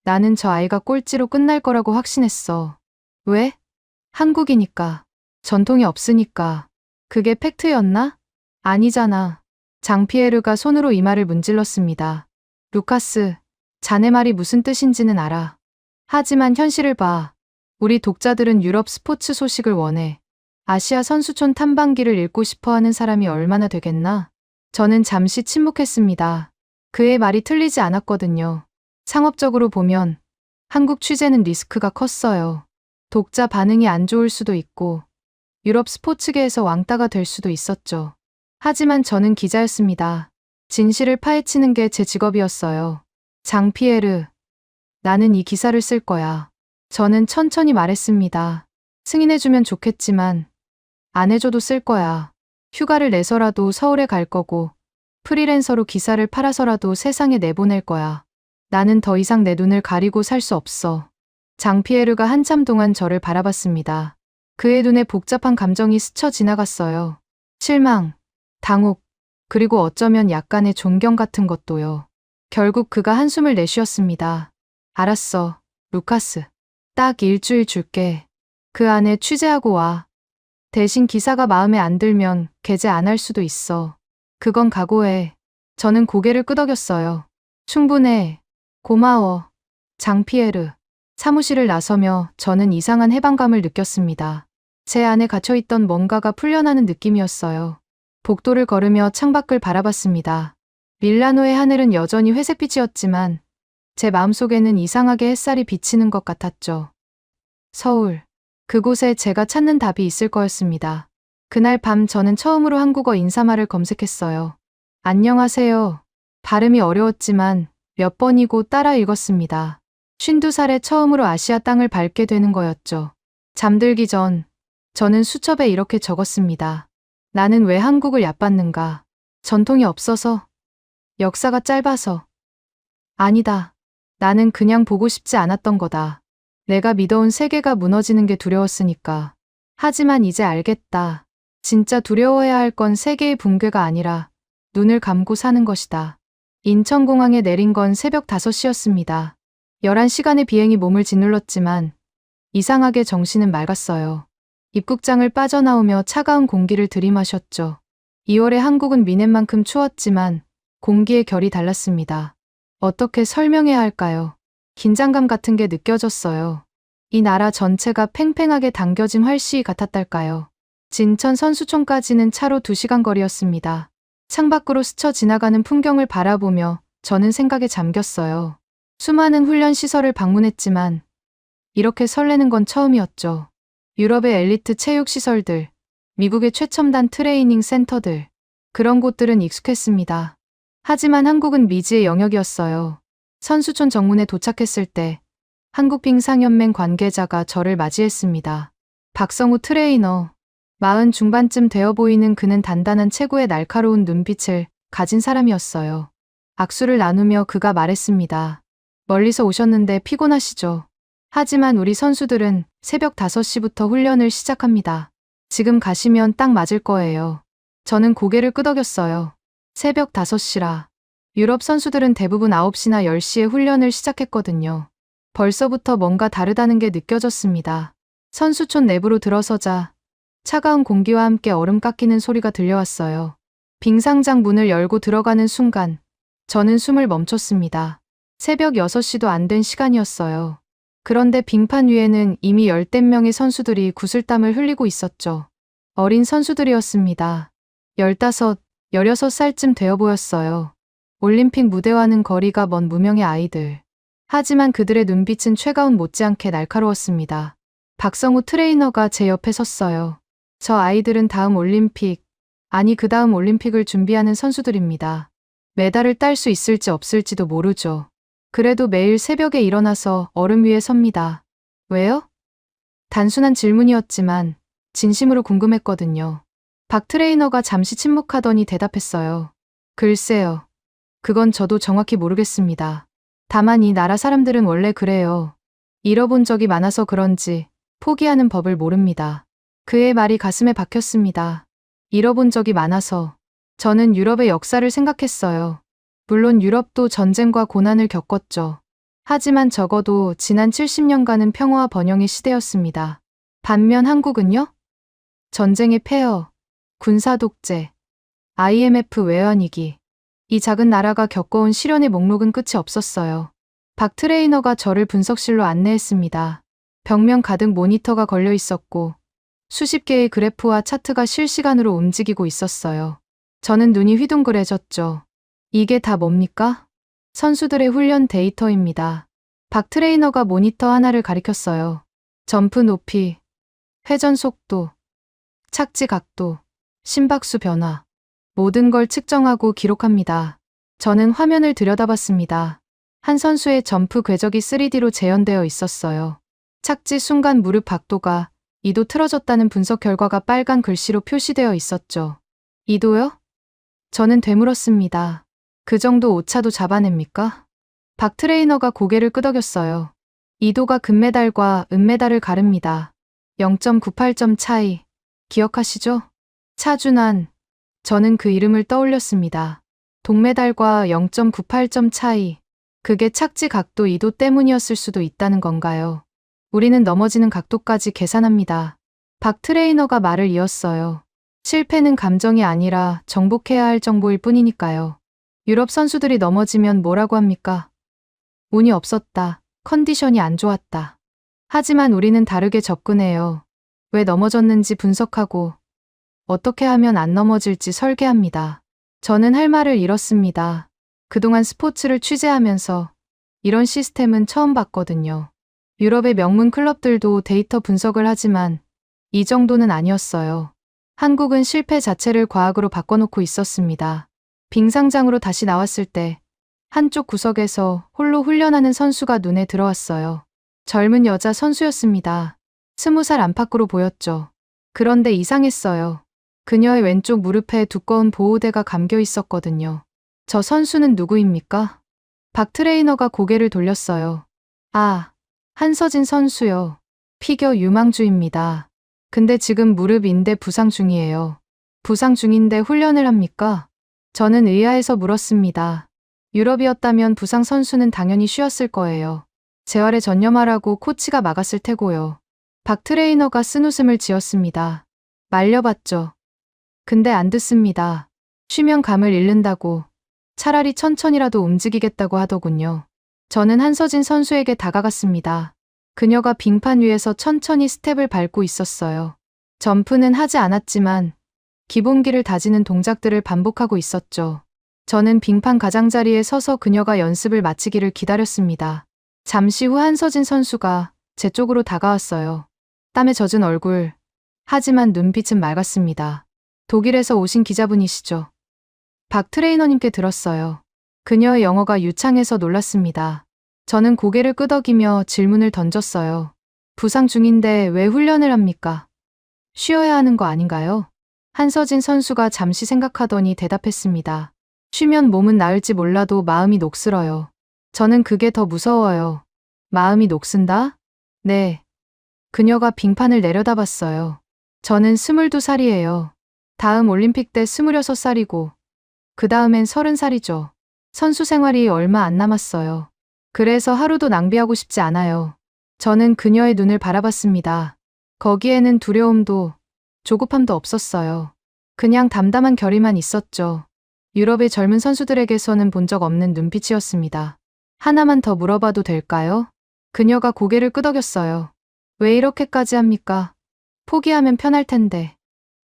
나는 저 아이가 꼴찌로 끝날 거라고 확신했어. 왜? 한국이니까. 전통이 없으니까. 그게 팩트였나? 아니잖아. 장피에르가 손으로 이마를 문질렀습니다. 루카스, 자네 말이 무슨 뜻인지는 알아. 하지만 현실을 봐. 우리 독자들은 유럽 스포츠 소식을 원해. 아시아 선수촌 탐방기를 읽고 싶어하는 사람이 얼마나 되겠나? 저는 잠시 침묵했습니다. 그의 말이 틀리지 않았거든요. 상업적으로 보면 한국 취재는 리스크가 컸어요. 독자 반응이 안 좋을 수도 있고 유럽 스포츠계에서 왕따가 될 수도 있었죠. 하지만 저는 기자였습니다. 진실을 파헤치는 게 제 직업이었어요. 장피에르, 나는 이 기사를 쓸 거야. 저는 천천히 말했습니다. 승인해주면 좋겠지만 안 해줘도 쓸 거야. 휴가를 내서라도 서울에 갈 거고 프리랜서로 기사를 팔아서라도 세상에 내보낼 거야. 나는 더 이상 내 눈을 가리고 살 수 없어. 장피에르가 한참 동안 저를 바라봤습니다. 그의 눈에 복잡한 감정이 스쳐 지나갔어요. 실망, 당혹, 그리고 어쩌면 약간의 존경 같은 것도요. 결국 그가 한숨을 내쉬었습니다. 알았어, 루카스. 딱 일주일 줄게. 그 안에 취재하고 와. 대신 기사가 마음에 안 들면 게재 안 할 수도 있어. 그건 각오해. 저는 고개를 끄덕였어요. 충분해. 고마워. 장피에르. 사무실을 나서며 저는 이상한 해방감을 느꼈습니다. 제 안에 갇혀있던 뭔가가 풀려나는 느낌이었어요. 복도를 걸으며 창밖을 바라봤습니다. 밀라노의 하늘은 여전히 회색빛이었지만 제 마음속에는 이상하게 햇살이 비치는 것 같았죠. 서울. 그곳에 제가 찾는 답이 있을 거였습니다. 그날 밤 저는 처음으로 한국어 인사말을 검색했어요. 안녕하세요. 발음이 어려웠지만 몇 번이고 따라 읽었습니다. 52살에 처음으로 아시아 땅을 밟게 되는 거였죠. 잠들기 전 저는 수첩에 이렇게 적었습니다. 나는 왜 한국을 얕봤는가? 전통이 없어서? 역사가 짧아서? 아니다. 나는 그냥 보고 싶지 않았던 거다. 내가 믿어온 세계가 무너지는 게 두려웠으니까. 하지만 이제 알겠다. 진짜 두려워해야 할 건 세계의 붕괴가 아니라 눈을 감고 사는 것이다. 인천공항에 내린 건 새벽 5시였습니다. 11시간의 비행이 몸을 짓눌렀지만 이상하게 정신은 맑았어요. 입국장을 빠져나오며 차가운 공기를 들이마셨죠. 2월의 한국은 미넨만큼 추웠지만 공기의 결이 달랐습니다. 어떻게 설명해야 할까요? 긴장감 같은 게 느껴졌어요. 이 나라 전체가 팽팽하게 당겨진 활시 같았달까요? 진천 선수촌까지는 차로 2시간 거리였습니다. 창밖으로 스쳐 지나가는 풍경을 바라보며 저는 생각에 잠겼어요. 수많은 훈련 시설을 방문했지만 이렇게 설레는 건 처음이었죠. 유럽의 엘리트 체육 시설들, 미국의 최첨단 트레이닝 센터들, 그런 곳들은 익숙했습니다. 하지만 한국은 미지의 영역이었어요. 선수촌 정문에 도착했을 때 한국빙상연맹 관계자가 저를 맞이했습니다. 박성우 트레이너. 40 중반쯤 되어 보이는 그는 단단한 체구에 날카로운 눈빛을 가진 사람이었어요. 악수를 나누며 그가 말했습니다. 멀리서 오셨는데 피곤하시죠? 하지만 우리 선수들은 새벽 5시부터 훈련을 시작합니다. 지금 가시면 딱 맞을 거예요. 저는 고개를 끄덕였어요. 새벽 5시라. 유럽 선수들은 대부분 9시나 10시에 훈련을 시작했거든요. 벌써부터 뭔가 다르다는 게 느껴졌습니다. 선수촌 내부로 들어서자 차가운 공기와 함께 얼음 깎이는 소리가 들려왔어요. 빙상장 문을 열고 들어가는 순간 저는 숨을 멈췄습니다. 새벽 6시도 안 된 시간이었어요. 그런데 빙판 위에는 이미 열댓 명의 선수들이 구슬땀을 흘리고 있었죠. 어린 선수들이었습니다. 15, 16살쯤 되어 보였어요. 올림픽 무대와는 거리가 먼 무명의 아이들. 하지만 그들의 눈빛은 최가운 못지않게 날카로웠습니다. 박성우 트레이너가 제 옆에 섰어요. 저 아이들은 다음 올림픽, 아니 그 다음 올림픽을 준비하는 선수들입니다. 메달을 딸 수 있을지 없을지도 모르죠. 그래도 매일 새벽에 일어나서 얼음 위에 섭니다. 왜요? 단순한 질문이었지만 진심으로 궁금했거든요. 박 트레이너가 잠시 침묵하더니 대답했어요. 글쎄요. 그건 저도 정확히 모르겠습니다. 다만 이 나라 사람들은 원래 그래요. 잃어본 적이 많아서 그런지 포기하는 법을 모릅니다. 그의 말이 가슴에 박혔습니다. 잃어본 적이 많아서. 저는 유럽의 역사를 생각했어요. 물론 유럽도 전쟁과 고난을 겪었죠. 하지만 적어도 지난 70년간은 평화와 번영의 시대였습니다. 반면 한국은요? 전쟁의 폐허, 군사 독재, IMF 외환위기. 이 작은 나라가 겪어온 시련의 목록은 끝이 없었어요. 박 트레이너가 저를 분석실로 안내했습니다. 벽면 가득 모니터가 걸려 있었고 수십 개의 그래프와 차트가 실시간으로 움직이고 있었어요. 저는 눈이 휘둥그레졌죠. 이게 다 뭡니까? 선수들의 훈련 데이터입니다. 박 트레이너가 모니터 하나를 가리켰어요. 점프 높이, 회전 속도, 착지 각도, 심박수 변화. 모든 걸 측정하고 기록합니다. 저는 화면을 들여다봤습니다. 한 선수의 점프 궤적이 3D로 재현되어 있었어요. 착지 순간 무릎 각도가 2도 틀어졌다는 분석 결과가 빨간 글씨로 표시되어 있었죠. 2도요? 저는 되물었습니다. 그 정도 오차도 잡아냅니까? 박 트레이너가 고개를 끄덕였어요. 2도가 금메달과 은메달을 가릅니다. 0.98점 차이. 기억하시죠? 차준환. 저는 그 이름을 떠올렸습니다. 동메달과 0.98점 차이. 그게 착지 각도 2도 때문이었을 수도 있다는 건가요? 우리는 넘어지는 각도까지 계산합니다. 박 트레이너가 말을 이었어요. 실패는 감정이 아니라 정복해야 할 정보일 뿐이니까요. 유럽 선수들이 넘어지면 뭐라고 합니까? 운이 없었다. 컨디션이 안 좋았다. 하지만 우리는 다르게 접근해요. 왜 넘어졌는지 분석하고 어떻게 하면 안 넘어질지 설계합니다. 저는 할 말을 잃었습니다. 그동안 스포츠를 취재하면서 이런 시스템은 처음 봤거든요. 유럽의 명문 클럽들도 데이터 분석을 하지만 이 정도는 아니었어요. 한국은 실패 자체를 과학으로 바꿔놓고 있었습니다. 빙상장으로 다시 나왔을 때 한쪽 구석에서 홀로 훈련하는 선수가 눈에 들어왔어요. 젊은 여자 선수였습니다. 20살 안팎으로 보였죠. 그런데 이상했어요. 그녀의 왼쪽 무릎에 두꺼운 보호대가 감겨 있었거든요. 저 선수는 누구입니까? 박 트레이너가 고개를 돌렸어요. 아, 한서진 선수요. 피겨 유망주입니다. 근데 지금 무릎 인대 부상 중이에요. 부상 중인데 훈련을 합니까? 저는 의아해서 물었습니다. 유럽이었다면 부상 선수는 당연히 쉬었을 거예요. 재활에 전념하라고 코치가 막았을 테고요. 박 트레이너가 쓴웃음을 지었습니다. 말려봤죠. 근데 안 듣습니다. 쉬면 감을 잃는다고. 차라리 천천히라도 움직이겠다고 하더군요. 저는 한서진 선수에게 다가갔습니다. 그녀가 빙판 위에서 천천히 스텝을 밟고 있었어요. 점프는 하지 않았지만 기본기를 다지는 동작들을 반복하고 있었죠. 저는 빙판 가장자리에 서서 그녀가 연습을 마치기를 기다렸습니다. 잠시 후 한서진 선수가 제 쪽으로 다가왔어요. 땀에 젖은 얼굴, 하지만 눈빛은 맑았습니다. 독일에서 오신 기자분이시죠? 박 트레이너님께 들었어요. 그녀의 영어가 유창해서 놀랐습니다. 저는 고개를 끄덕이며 질문을 던졌어요. 부상 중인데 왜 훈련을 합니까? 쉬어야 하는 거 아닌가요? 한서진 선수가 잠시 생각하더니 대답했습니다. 쉬면 몸은 나을지 몰라도 마음이 녹슬어요. 저는 그게 더 무서워요. 마음이 녹슨다? 네. 그녀가 빙판을 내려다봤어요. 저는 22살이에요. 다음 올림픽 때 26살이고, 그 다음엔 30살이죠. 선수 생활이 얼마 안 남았어요. 그래서 하루도 낭비하고 싶지 않아요. 저는 그녀의 눈을 바라봤습니다. 거기에는 두려움도 조급함도 없었어요. 그냥 담담한 결의만 있었죠. 유럽의 젊은 선수들에게서는 본 적 없는 눈빛이었습니다. 하나만 더 물어봐도 될까요? 그녀가 고개를 끄덕였어요. 왜 이렇게까지 합니까? 포기하면 편할 텐데.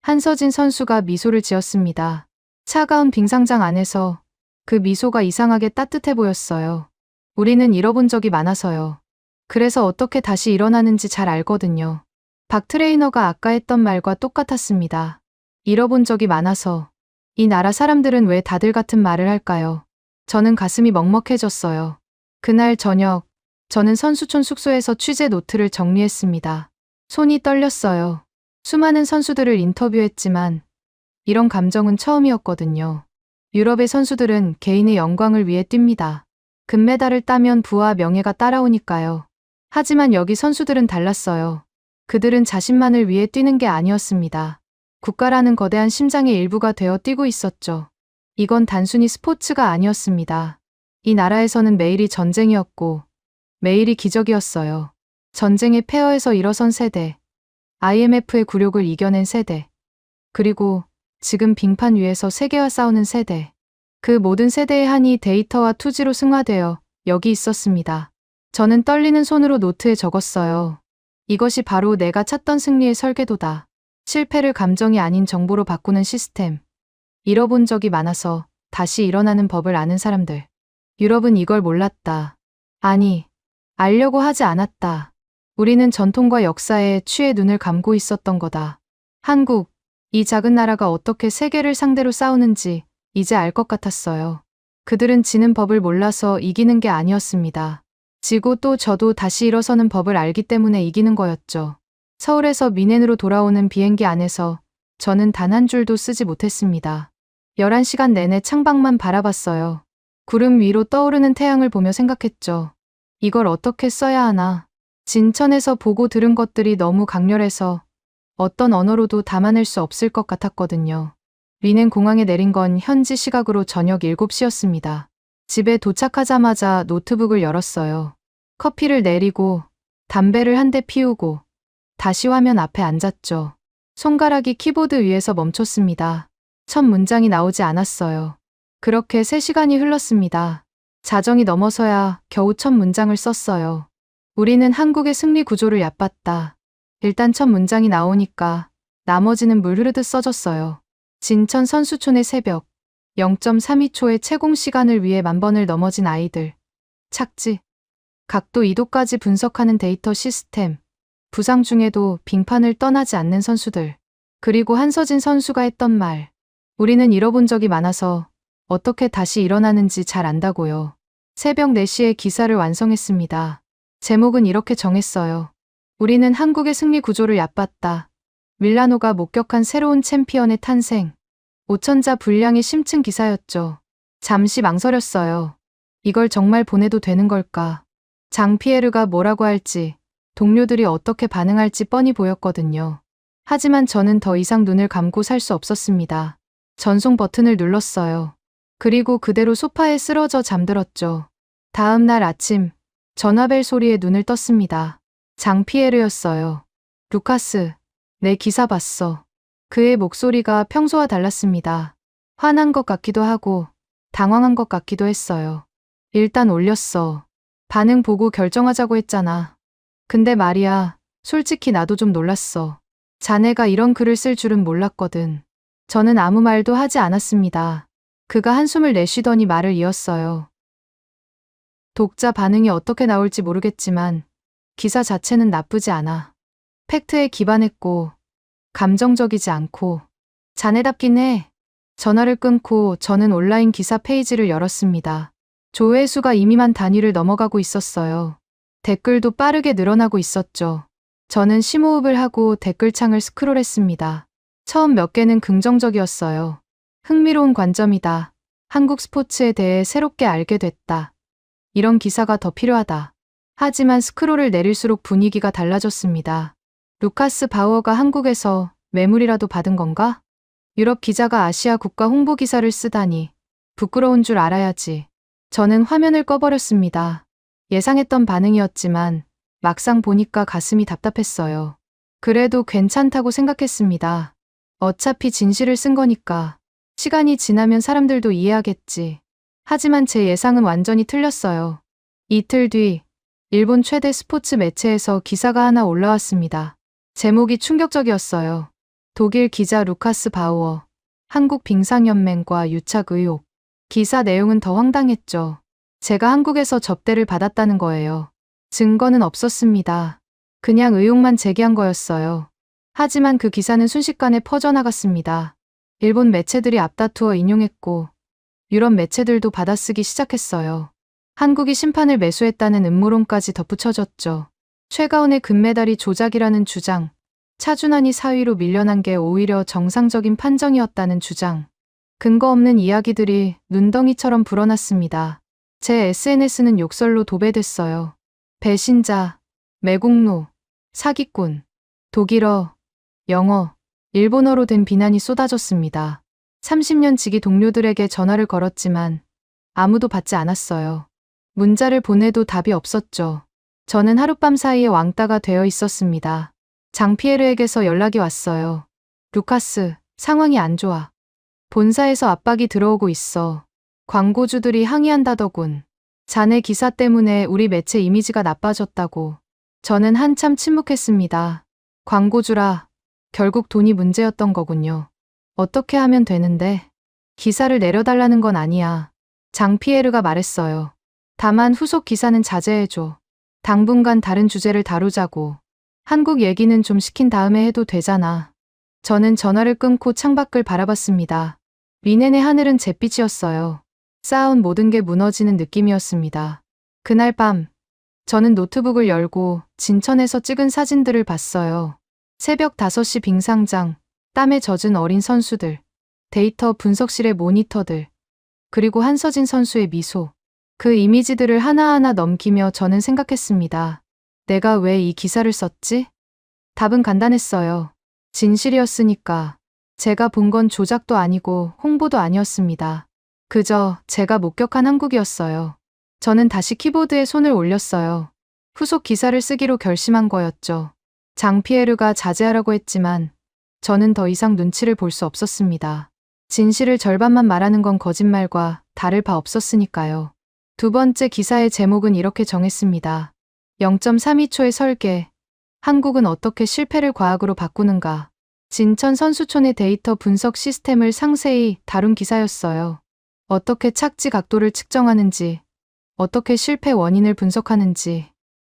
한서진 선수가 미소를 지었습니다. 차가운 빙상장 안에서 그 미소가 이상하게 따뜻해 보였어요. 우리는 잃어본 적이 많아서요. 그래서 어떻게 다시 일어나는지 잘 알거든요. 박 트레이너가 아까 했던 말과 똑같았습니다. 잃어본 적이 많아서. 이 나라 사람들은 왜 다들 같은 말을 할까요? 저는 가슴이 먹먹해졌어요. 그날 저녁, 저는 선수촌 숙소에서 취재 노트를 정리했습니다. 손이 떨렸어요. 수많은 선수들을 인터뷰했지만 이런 감정은 처음이었거든요. 유럽의 선수들은 개인의 영광을 위해 뜁니다. 금메달을 따면 부와 명예가 따라오니까요. 하지만 여기 선수들은 달랐어요. 그들은 자신만을 위해 뛰는 게 아니었습니다. 국가라는 거대한 심장의 일부가 되어 뛰고 있었죠. 이건 단순히 스포츠가 아니었습니다. 이 나라에서는 매일이 전쟁이었고 매일이 기적이었어요. 전쟁의 폐허에서 일어선 세대, IMF의 굴욕을 이겨낸 세대, 그리고 지금 빙판 위에서 세계와 싸우는 세대. 그 모든 세대의 한이 데이터와 투지로 승화되어 여기 있었습니다. 저는 떨리는 손으로 노트에 적었어요. 이것이 바로 내가 찾던 승리의 설계도다. 실패를 감정이 아닌 정보로 바꾸는 시스템. 잃어본 적이 많아서 다시 일어나는 법을 아는 사람들. 유럽은 이걸 몰랐다. 아니, 알려고 하지 않았다. 우리는 전통과 역사에 취해 눈을 감고 있었던 거다. 한국, 이 작은 나라가 어떻게 세계를 상대로 싸우는지 이제 알 것 같았어요. 그들은 지는 법을 몰라서 이기는 게 아니었습니다. 지고 또 저도 다시 일어서는 법을 알기 때문에 이기는 거였죠. 서울에서 미넨으로 돌아오는 비행기 안에서 저는 단 한 줄도 쓰지 못했습니다. 11시간 내내 창밖만 바라봤어요. 구름 위로 떠오르는 태양을 보며 생각했죠. 이걸 어떻게 써야 하나. 진천에서 보고 들은 것들이 너무 강렬해서 어떤 언어로도 담아낼 수 없을 것 같았거든요. 미넨 공항에 내린 건 현지 시각으로 저녁 7시였습니다. 집에 도착하자마자 노트북을 열었어요. 커피를 내리고 담배를 한 대 피우고 다시 화면 앞에 앉았죠. 손가락이 키보드 위에서 멈췄습니다. 첫 문장이 나오지 않았어요. 그렇게 3시간이 흘렀습니다. 자정이 넘어서야 겨우 첫 문장을 썼어요. 우리는 한국의 승리 구조를 얕봤다. 일단 첫 문장이 나오니까 나머지는 물 흐르듯 써졌어요. 진천 선수촌의 새벽, 0.32초의 채공 시간을 위해 만번을 넘어진 아이들. 착지. 각도 2도까지 분석하는 데이터 시스템. 부상 중에도 빙판을 떠나지 않는 선수들. 그리고 한서진 선수가 했던 말. 우리는 잃어본 적이 많아서 어떻게 다시 일어나는지 잘 안다고요. 새벽 4시에 기사를 완성했습니다. 제목은 이렇게 정했어요. 우리는 한국의 승리 구조를 얕봤다. 밀라노가 목격한 새로운 챔피언의 탄생. 5천자 분량의 심층 기사였죠. 잠시 망설였어요. 이걸 정말 보내도 되는 걸까? 장피에르가 뭐라고 할지, 동료들이 어떻게 반응할지 뻔히 보였거든요. 하지만 저는 더 이상 눈을 감고 살 수 없었습니다. 전송 버튼을 눌렀어요. 그리고 그대로 소파에 쓰러져 잠들었죠. 다음 날 아침, 전화벨 소리에 눈을 떴습니다. 장피에르였어요. 루카스, 내 기사 봤어. 그의 목소리가 평소와 달랐습니다. 화난 것 같기도 하고, 당황한 것 같기도 했어요. 일단 올렸어. 반응 보고 결정하자고 했잖아. 근데 말이야, 솔직히 나도 좀 놀랐어. 자네가 이런 글을 쓸 줄은 몰랐거든. 저는 아무 말도 하지 않았습니다. 그가 한숨을 내쉬더니 말을 이었어요. 독자 반응이 어떻게 나올지 모르겠지만 기사 자체는 나쁘지 않아. 팩트에 기반했고 감정적이지 않고 자네답긴 해. 전화를 끊고 저는 온라인 기사 페이지를 열었습니다. 조회수가 이미 만 단위를 넘어가고 있었어요. 댓글도 빠르게 늘어나고 있었죠. 저는 심호흡을 하고 댓글창을 스크롤했습니다. 처음 몇 개는 긍정적이었어요. 흥미로운 관점이다. 한국 스포츠에 대해 새롭게 알게 됐다. 이런 기사가 더 필요하다. 하지만 스크롤을 내릴수록 분위기가 달라졌습니다. 루카스 바우어가 한국에서 매물이라도 받은 건가? 유럽 기자가 아시아 국가 홍보 기사를 쓰다니. 부끄러운 줄 알아야지. 저는 화면을 꺼버렸습니다. 예상했던 반응이었지만 막상 보니까 가슴이 답답했어요. 그래도 괜찮다고 생각했습니다. 어차피 진실을 쓴 거니까. 시간이 지나면 사람들도 이해하겠지. 하지만 제 예상은 완전히 틀렸어요. 이틀 뒤, 일본 최대 스포츠 매체에서 기사가 하나 올라왔습니다. 제목이 충격적이었어요. 독일 기자 루카스 바우어, 한국 빙상연맹과 유착 의혹. 기사 내용은 더 황당했죠. 제가 한국에서 접대를 받았다는 거예요. 증거는 없었습니다. 그냥 의혹만 제기한 거였어요. 하지만 그 기사는 순식간에 퍼져나갔습니다. 일본 매체들이 앞다투어 인용했고 유럽 매체들도 받아쓰기 시작했어요. 한국이 심판을 매수했다는 음모론까지 덧붙여졌죠. 최가온의 금메달이 조작이라는 주장, 차준환이 4위로 밀려난 게 오히려 정상적인 판정이었다는 주장. 근거 없는 이야기들이 눈덩이처럼 불어났습니다. 제 SNS는 욕설로 도배됐어요. 배신자, 매국노, 사기꾼, 독일어, 영어, 일본어로 된 비난이 쏟아졌습니다. 30년 지기 동료들에게 전화를 걸었지만 아무도 받지 않았어요. 문자를 보내도 답이 없었죠. 저는 하룻밤 사이에 왕따가 되어 있었습니다. 장피에르에게서 연락이 왔어요. 루카스, 상황이 안 좋아. 본사에서 압박이 들어오고 있어. 광고주들이 항의한다더군. 자네 기사 때문에 우리 매체 이미지가 나빠졌다고. 저는 한참 침묵했습니다. 광고주라, 결국 돈이 문제였던 거군요. 어떻게 하면 되는데? 기사를 내려달라는 건 아니야. 장피에르가 말했어요. 다만 후속 기사는 자제해줘. 당분간 다른 주제를 다루자고. 한국 얘기는 좀 시킨 다음에 해도 되잖아. 저는 전화를 끊고 창밖을 바라봤습니다. 미넨의 하늘은 잿빛이었어요. 쌓아온 모든 게 무너지는 느낌이었습니다. 그날 밤, 저는 노트북을 열고 진천에서 찍은 사진들을 봤어요. 새벽 5시 빙상장, 땀에 젖은 어린 선수들, 데이터 분석실의 모니터들, 그리고 한서진 선수의 미소. 그 이미지들을 하나하나 넘기며 저는 생각했습니다. 내가 왜 이 기사를 썼지? 답은 간단했어요. 진실이었으니까. 제가 본 건 조작도 아니고 홍보도 아니었습니다. 그저 제가 목격한 한국이었어요. 저는 다시 키보드에 손을 올렸어요. 후속 기사를 쓰기로 결심한 거였죠. 장피에르가 자제하라고 했지만 저는 더 이상 눈치를 볼 수 없었습니다. 진실을 절반만 말하는 건 거짓말과 다를 바 없었으니까요. 두 번째 기사의 제목은 이렇게 정했습니다. 0.32초의 설계. 한국은 어떻게 실패를 과학으로 바꾸는가. 진천 선수촌의 데이터 분석 시스템을 상세히 다룬 기사였어요. 어떻게 착지 각도를 측정하는지, 어떻게 실패 원인을 분석하는지,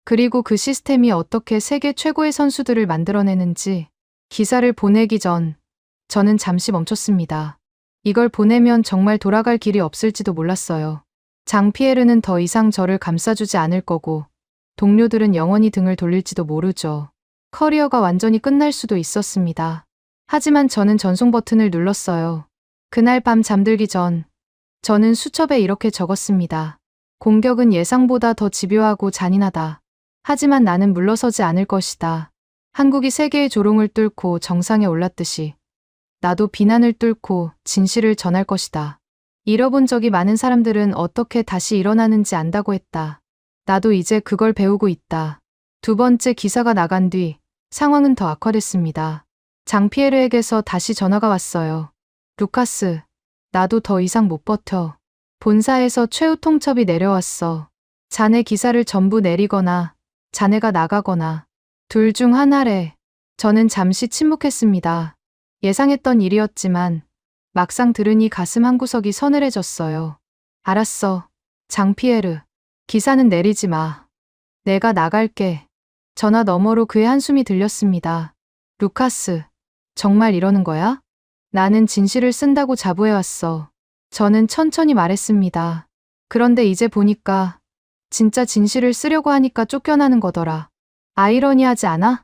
그리고 그 시스템이 어떻게 세계 최고의 선수들을 만들어내는지. 기사를 보내기 전 저는 잠시 멈췄습니다. 이걸 보내면 정말 돌아갈 길이 없을지도 몰랐어요. 장피에르는 더 이상 저를 감싸주지 않을 거고 동료들은 영원히 등을 돌릴지도 모르죠. 커리어가 완전히 끝날 수도 있었습니다. 하지만 저는 전송 버튼을 눌렀어요. 그날 밤 잠들기 전 저는 수첩에 이렇게 적었습니다. 공격은 예상보다 더 집요하고 잔인하다. 하지만 나는 물러서지 않을 것이다. 한국이 세계의 조롱을 뚫고 정상에 올랐듯이 나도 비난을 뚫고 진실을 전할 것이다. 잃어본 적이 많은 사람들은 어떻게 다시 일어나는지 안다고 했다. 나도 이제 그걸 배우고 있다. 두 번째 기사가 나간 뒤 상황은 더 악화됐습니다. 장피에르에게서 다시 전화가 왔어요. 루카스, 나도 더 이상 못 버텨. 본사에서 최후 통첩이 내려왔어. 자네 기사를 전부 내리거나 자네가 나가거나 둘 중 하나래. 저는 잠시 침묵했습니다. 예상했던 일이었지만 막상 들으니 가슴 한구석이 서늘해졌어요. 알았어. 장피에르. 기사는 내리지 마. 내가 나갈게. 전화 너머로 그의 한숨이 들렸습니다. 루카스, 정말 이러는 거야? 나는 진실을 쓴다고 자부해왔어. 저는 천천히 말했습니다. 그런데 이제 보니까 진짜 진실을 쓰려고 하니까 쫓겨나는 거더라. 아이러니하지 않아?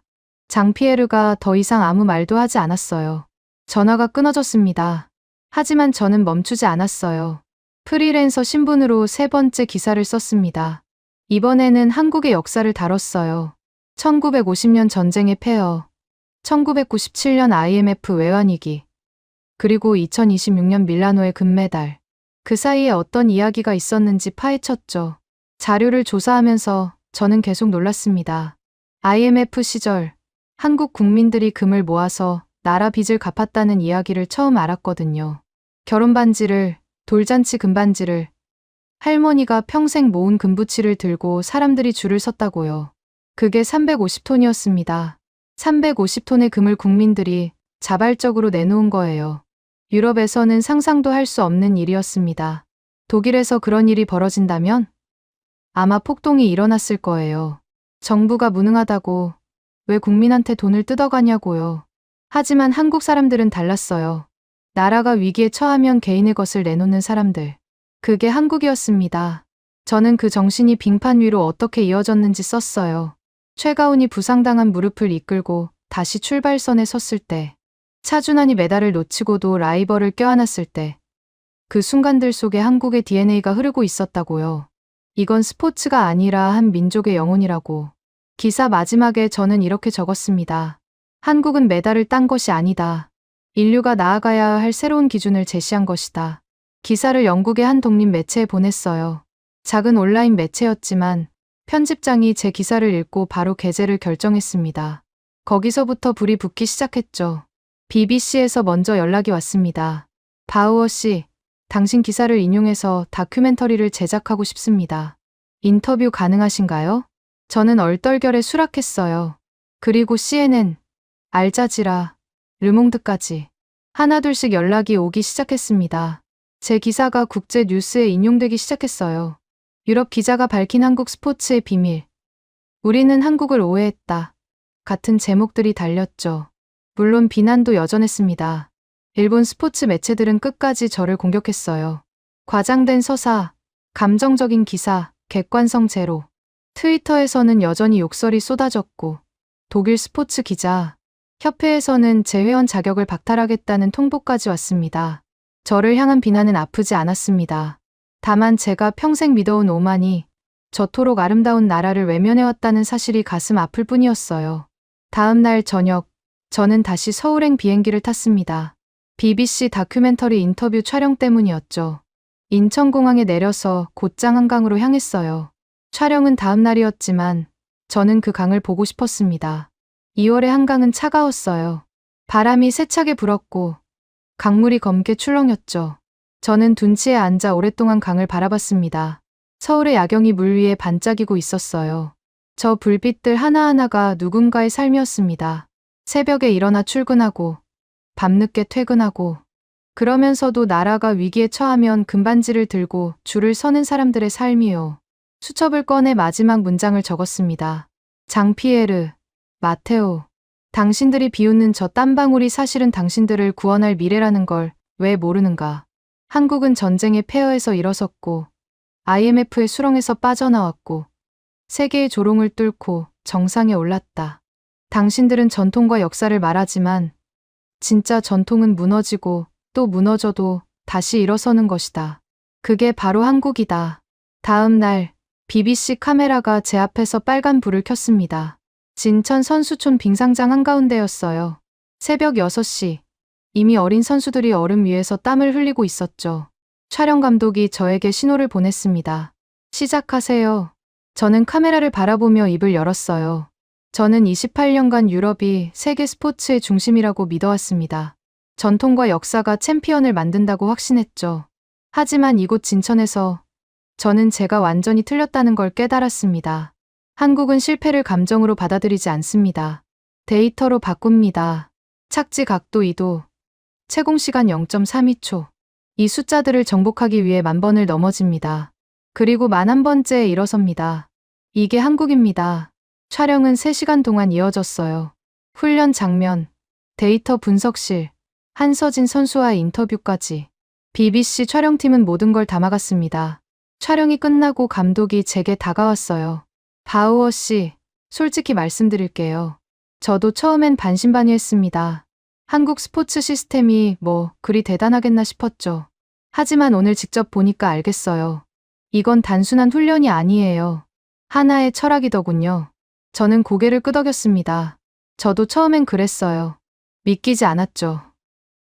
장피에르가 더 이상 아무 말도 하지 않았어요. 전화가 끊어졌습니다. 하지만 저는 멈추지 않았어요. 프리랜서 신분으로 세 번째 기사를 썼습니다. 이번에는 한국의 역사를 다뤘어요. 1950년 전쟁의 폐허, 1997년 IMF 외환위기, 그리고 2026년 밀라노의 금메달. 그 사이에 어떤 이야기가 있었는지 파헤쳤죠. 자료를 조사하면서 저는 계속 놀랐습니다. IMF 시절 한국 국민들이 금을 모아서 나라 빚을 갚았다는 이야기를 처음 알았거든요. 결혼 반지를, 돌잔치 금반지를, 할머니가 평생 모은 금부치를 들고 사람들이 줄을 섰다고요. 그게 350톤이었습니다. 350톤의 금을 국민들이 자발적으로 내놓은 거예요. 유럽에서는 상상도 할 수 없는 일이었습니다. 독일에서 그런 일이 벌어진다면 아마 폭동이 일어났을 거예요. 정부가 무능하다고 왜 국민한테 돈을 뜯어가냐고요. 하지만 한국 사람들은 달랐어요. 나라가 위기에 처하면 개인의 것을 내놓는 사람들. 그게 한국이었습니다. 저는 그 정신이 빙판 위로 어떻게 이어졌는지 썼어요. 최가훈이 부상당한 무릎을 이끌고 다시 출발선에 섰을 때, 차준환이 메달을 놓치고도 라이벌을 껴안았을 때, 그 순간들 속에 한국의 DNA가 흐르고 있었다고요. 이건 스포츠가 아니라 한 민족의 영혼이라고. 기사 마지막에 저는 이렇게 적었습니다. 한국은 메달을 딴 것이 아니다. 인류가 나아가야 할 새로운 기준을 제시한 것이다. 기사를 영국의 한 독립 매체에 보냈어요. 작은 온라인 매체였지만 편집장이 제 기사를 읽고 바로 게재를 결정했습니다. 거기서부터 불이 붙기 시작했죠. BBC에서 먼저 연락이 왔습니다. 바우어 씨, 당신 기사를 인용해서 다큐멘터리를 제작하고 싶습니다. 인터뷰 가능하신가요? 저는 얼떨결에 수락했어요. 그리고 CNN, 알자지라, 르몽드까지 하나둘씩 연락이 오기 시작했습니다. 제 기사가 국제 뉴스에 인용되기 시작했어요. 유럽 기자가 밝힌 한국 스포츠의 비밀. 우리는 한국을 오해했다. 같은 제목들이 달렸죠. 물론 비난도 여전했습니다. 일본 스포츠 매체들은 끝까지 저를 공격했어요. 과장된 서사, 감정적인 기사, 객관성 제로. 트위터에서는 여전히 욕설이 쏟아졌고, 독일 스포츠 기자 협회에서는 제 회원 자격을 박탈하겠다는 통보까지 왔습니다. 저를 향한 비난은 아프지 않았습니다. 다만 제가 평생 믿어온 오만이 저토록 아름다운 나라를 외면해왔다는 사실이 가슴 아플 뿐이었어요. 다음 날 저녁, 저는 다시 서울행 비행기를 탔습니다. BBC 다큐멘터리 인터뷰 촬영 때문이었죠. 인천공항에 내려서 곧장 한강으로 향했어요. 촬영은 다음 날이었지만 저는 그 강을 보고 싶었습니다. 2월의 한강은 차가웠어요. 바람이 세차게 불었고 강물이 검게 출렁였죠. 저는 둔치에 앉아 오랫동안 강을 바라봤습니다. 서울의 야경이 물 위에 반짝이고 있었어요. 저 불빛들 하나하나가 누군가의 삶이었습니다. 새벽에 일어나 출근하고 밤늦게 퇴근하고 그러면서도 나라가 위기에 처하면 금반지를 들고 줄을 서는 사람들의 삶이요. 수첩을 꺼내 마지막 문장을 적었습니다. 장피에르, 마테오, 당신들이 비웃는 저 땀방울이 사실은 당신들을 구원할 미래라는 걸 왜 모르는가. 한국은 전쟁의 폐허에서 일어섰고 IMF의 수렁에서 빠져나왔고 세계의 조롱을 뚫고 정상에 올랐다. 당신들은 전통과 역사를 말하지만 진짜 전통은 무너지고 또 무너져도 다시 일어서는 것이다. 그게 바로 한국이다. 다음 날 BBC 카메라가 제 앞에서 빨간 불을 켰습니다. 진천 선수촌 빙상장 한가운데였어요. 새벽 6시. 이미 어린 선수들이 얼음 위에서 땀을 흘리고 있었죠. 촬영 감독이 저에게 신호를 보냈습니다. 시작하세요. 저는 카메라를 바라보며 입을 열었어요. 저는 28년간 유럽이 세계 스포츠의 중심이라고 믿어왔습니다. 전통과 역사가 챔피언을 만든다고 확신했죠. 하지만 이곳 진천에서 저는 제가 완전히 틀렸다는 걸 깨달았습니다. 한국은 실패를 감정으로 받아들이지 않습니다. 데이터로 바꿉니다. 착지 각도 2도, 채공시간 0.32초. 이 숫자들을 정복하기 위해 10,000번을 넘어집니다. 그리고 11,000번째에 일어섭니다. 이게 한국입니다. 촬영은 3시간 동안 이어졌어요. 훈련 장면, 데이터 분석실, 한서진 선수와의 인터뷰까지. BBC 촬영팀은 모든 걸 담아갔습니다. 촬영이 끝나고 감독이 제게 다가왔어요. 바우어 씨, 솔직히 말씀드릴게요. 저도 처음엔 반신반의했습니다. 한국 스포츠 시스템이 그리 대단하겠나 싶었죠. 하지만 오늘 직접 보니까 알겠어요. 이건 단순한 훈련이 아니에요. 하나의 철학이더군요. 저는 고개를 끄덕였습니다. 저도 처음엔 그랬어요. 믿기지 않았죠.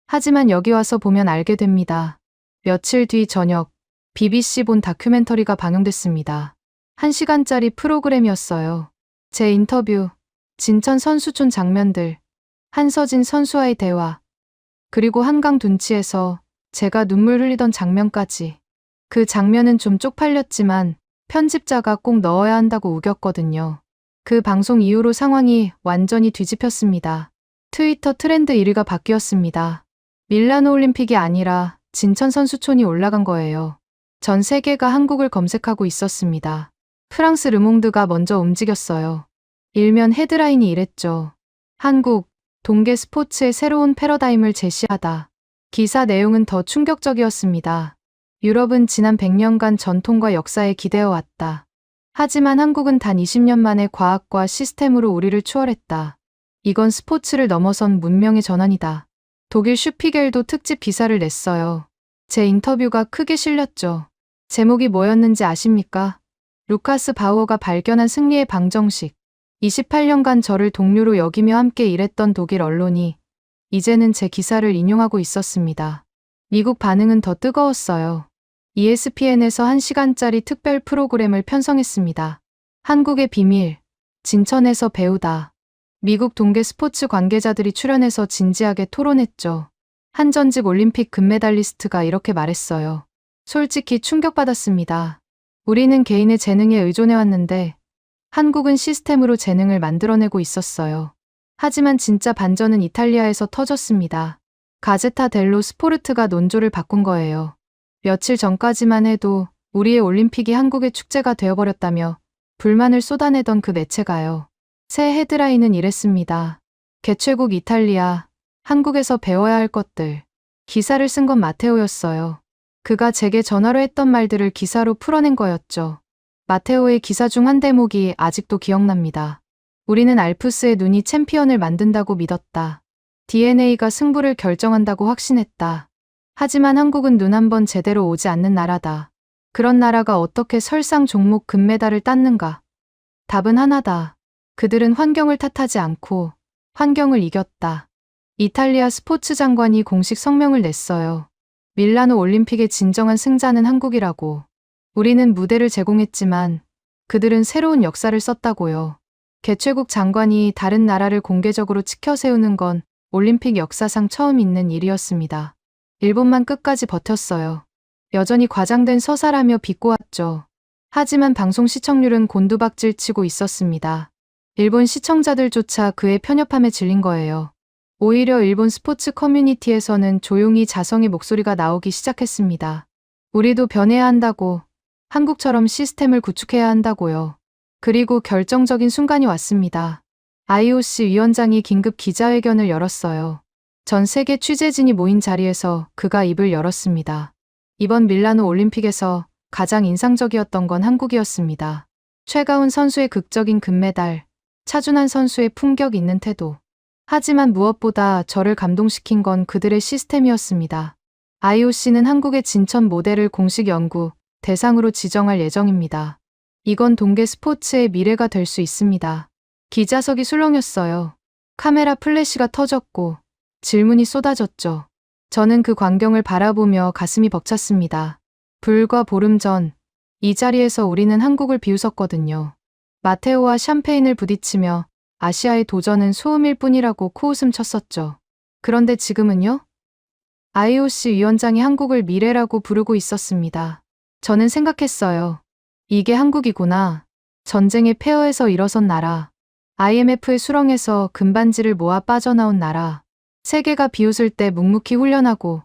하지만 여기 와서 보면 알게 됩니다. 며칠 뒤 저녁, BBC 본 다큐멘터리가 방영됐습니다. 1시간짜리 프로그램이었어요. 제 인터뷰, 진천 선수촌 장면들, 한서진 선수와의 대화, 그리고 한강 둔치에서 제가 눈물 흘리던 장면까지. 그 장면은 좀 쪽팔렸지만 편집자가 꼭 넣어야 한다고 우겼거든요. 그 방송 이후로 상황이 완전히 뒤집혔습니다. 트위터 트렌드 1위가 바뀌었습니다. 밀라노 올림픽이 아니라 진천 선수촌이 올라간 거예요. 전 세계가 한국을 검색하고 있었습니다. 프랑스 르몽드가 먼저 움직였어요. 일면 헤드라인이 이랬죠. 한국, 동계 스포츠의 새로운 패러다임을 제시하다. 기사 내용은 더 충격적이었습니다. 유럽은 지난 100년간 전통과 역사에 기대어 왔다. 하지만 한국은 단 20년 만에 과학과 시스템으로 우리를 추월했다. 이건 스포츠를 넘어선 문명의 전환이다. 독일 슈피겔도 특집 기사를 냈어요. 제 인터뷰가 크게 실렸죠. 제목이 뭐였는지 아십니까? 루카스 바우어가 발견한 승리의 방정식. 28년간 저를 동료로 여기며 함께 일했던 독일 언론이 이제는 제 기사를 인용하고 있었습니다. 미국 반응은 더 뜨거웠어요. ESPN에서 1시간짜리 특별 프로그램을 편성했습니다. 한국의 비밀, 진천에서 배우다. 미국 동계 스포츠 관계자들이 출연해서 진지하게 토론했죠. 한 전직 올림픽 금메달리스트가 이렇게 말했어요. 솔직히 충격받았습니다. 우리는 개인의 재능에 의존해왔는데 한국은 시스템으로 재능을 만들어내고 있었어요. 하지만 진짜 반전은 이탈리아에서 터졌습니다. 가제타 델로 스포르트가 논조를 바꾼 거예요. 며칠 전까지만 해도 우리의 올림픽이 한국의 축제가 되어버렸다며 불만을 쏟아내던 그 매체가요. 새 헤드라인은 이랬습니다. 개최국 이탈리아, 한국에서 배워야 할 것들. 기사를 쓴 건 마테오였어요. 그가 제게 전화로 했던 말들을 기사로 풀어낸 거였죠. 마테오의 기사 중 한 대목이 아직도 기억납니다. 우리는 알프스의 눈이 챔피언을 만든다고 믿었다. DNA가 승부를 결정한다고 확신했다. 하지만 한국은 눈 한 번 제대로 오지 않는 나라다. 그런 나라가 어떻게 설상 종목 금메달을 땄는가? 답은 하나다. 그들은 환경을 탓하지 않고 환경을 이겼다. 이탈리아 스포츠 장관이 공식 성명을 냈어요. 밀라노 올림픽의 진정한 승자는 한국이라고. 우리는 무대를 제공했지만 그들은 새로운 역사를 썼다고요. 개최국 장관이 다른 나라를 공개적으로 치켜 세우는 건 올림픽 역사상 처음 있는 일이었습니다. 일본만 끝까지 버텼어요. 여전히 과장된 서사라며 비꼬았죠. 하지만 방송 시청률은 곤두박질 치고 있었습니다. 일본 시청자들조차 그의 편협함에 질린 거예요. 오히려 일본 스포츠 커뮤니티에서는 조용히 자성의 목소리가 나오기 시작했습니다. 우리도 변해야 한다고, 한국처럼 시스템을 구축해야 한다고요. 그리고 결정적인 순간이 왔습니다. IOC 위원장이 긴급 기자회견을 열었어요. 전 세계 취재진이 모인 자리에서 그가 입을 열었습니다. 이번 밀라노 올림픽에서 가장 인상적이었던 건 한국이었습니다. 최가운 선수의 극적인 금메달, 차준환 선수의 품격 있는 태도. 하지만 무엇보다 저를 감동시킨 건 그들의 시스템이었습니다. IOC는 한국의 진천 모델을 공식 연구, 대상으로 지정할 예정입니다. 이건 동계 스포츠의 미래가 될 수 있습니다. 기자석이 술렁였어요. 카메라 플래시가 터졌고 질문이 쏟아졌죠. 저는 그 광경을 바라보며 가슴이 벅찼습니다. 불과 보름 전, 이 자리에서 우리는 한국을 비웃었거든요. 마테오와 샴페인을 부딪히며 아시아의 도전은 소음일 뿐이라고 코웃음 쳤었죠. 그런데 지금은요? IOC 위원장이 한국을 미래라고 부르고 있었습니다. 저는 생각했어요. 이게 한국이구나. 전쟁의 폐허에서 일어선 나라. IMF의 수렁에서 금반지를 모아 빠져나온 나라. 세계가 비웃을 때 묵묵히 훈련하고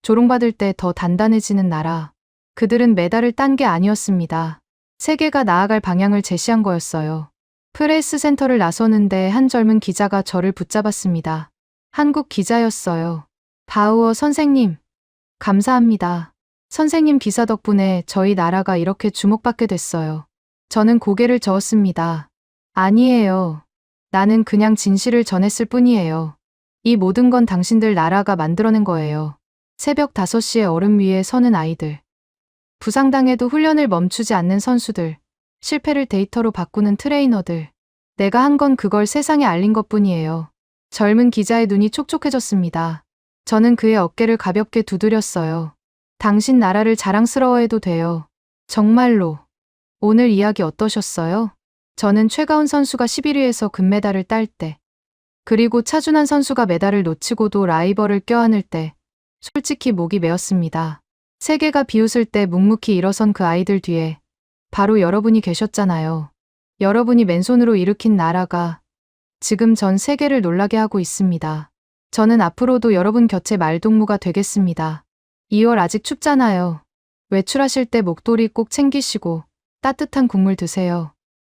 조롱받을 때 더 단단해지는 나라. 그들은 메달을 딴 게 아니었습니다. 세계가 나아갈 방향을 제시한 거였어요. 프레스 센터를 나서는데 한 젊은 기자가 저를 붙잡았습니다. 한국 기자였어요. 바우어 선생님, 감사합니다. 선생님 기사 덕분에 저희 나라가 이렇게 주목받게 됐어요. 저는 고개를 저었습니다. 아니에요. 나는 그냥 진실을 전했을 뿐이에요. 이 모든 건 당신들 나라가 만들어낸 거예요. 새벽 5시에 얼음 위에 서는 아이들. 부상당해도 훈련을 멈추지 않는 선수들. 실패를 데이터로 바꾸는 트레이너들. 내가 한 건 그걸 세상에 알린 것뿐이에요. 젊은 기자의 눈이 촉촉해졌습니다. 저는 그의 어깨를 가볍게 두드렸어요. 당신 나라를 자랑스러워해도 돼요. 정말로. 오늘 이야기 어떠셨어요? 저는 최가운 선수가 11위에서 금메달을 딸 때, 그리고 차준환 선수가 메달을 놓치고도 라이벌을 껴안을 때, 솔직히 목이 메었습니다. 세계가 비웃을 때 묵묵히 일어선 그 아이들 뒤에 바로 여러분이 계셨잖아요. 여러분이 맨손으로 일으킨 나라가 지금 전 세계를 놀라게 하고 있습니다. 저는 앞으로도 여러분 곁에 말동무가 되겠습니다. 2월 아직 춥잖아요. 외출하실 때 목도리 꼭 챙기시고 따뜻한 국물 드세요.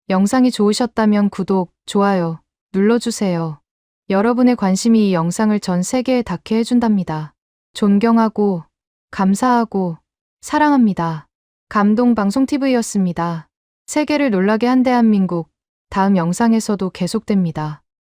영상이 좋으셨다면 구독, 좋아요 눌러주세요. 여러분의 관심이 이 영상을 전 세계에 닿게 해준답니다. 존경하고 감사하고 사랑합니다. 감동방송TV였습니다. 세계를 놀라게 한 대한민국, 다음 영상에서도 계속됩니다.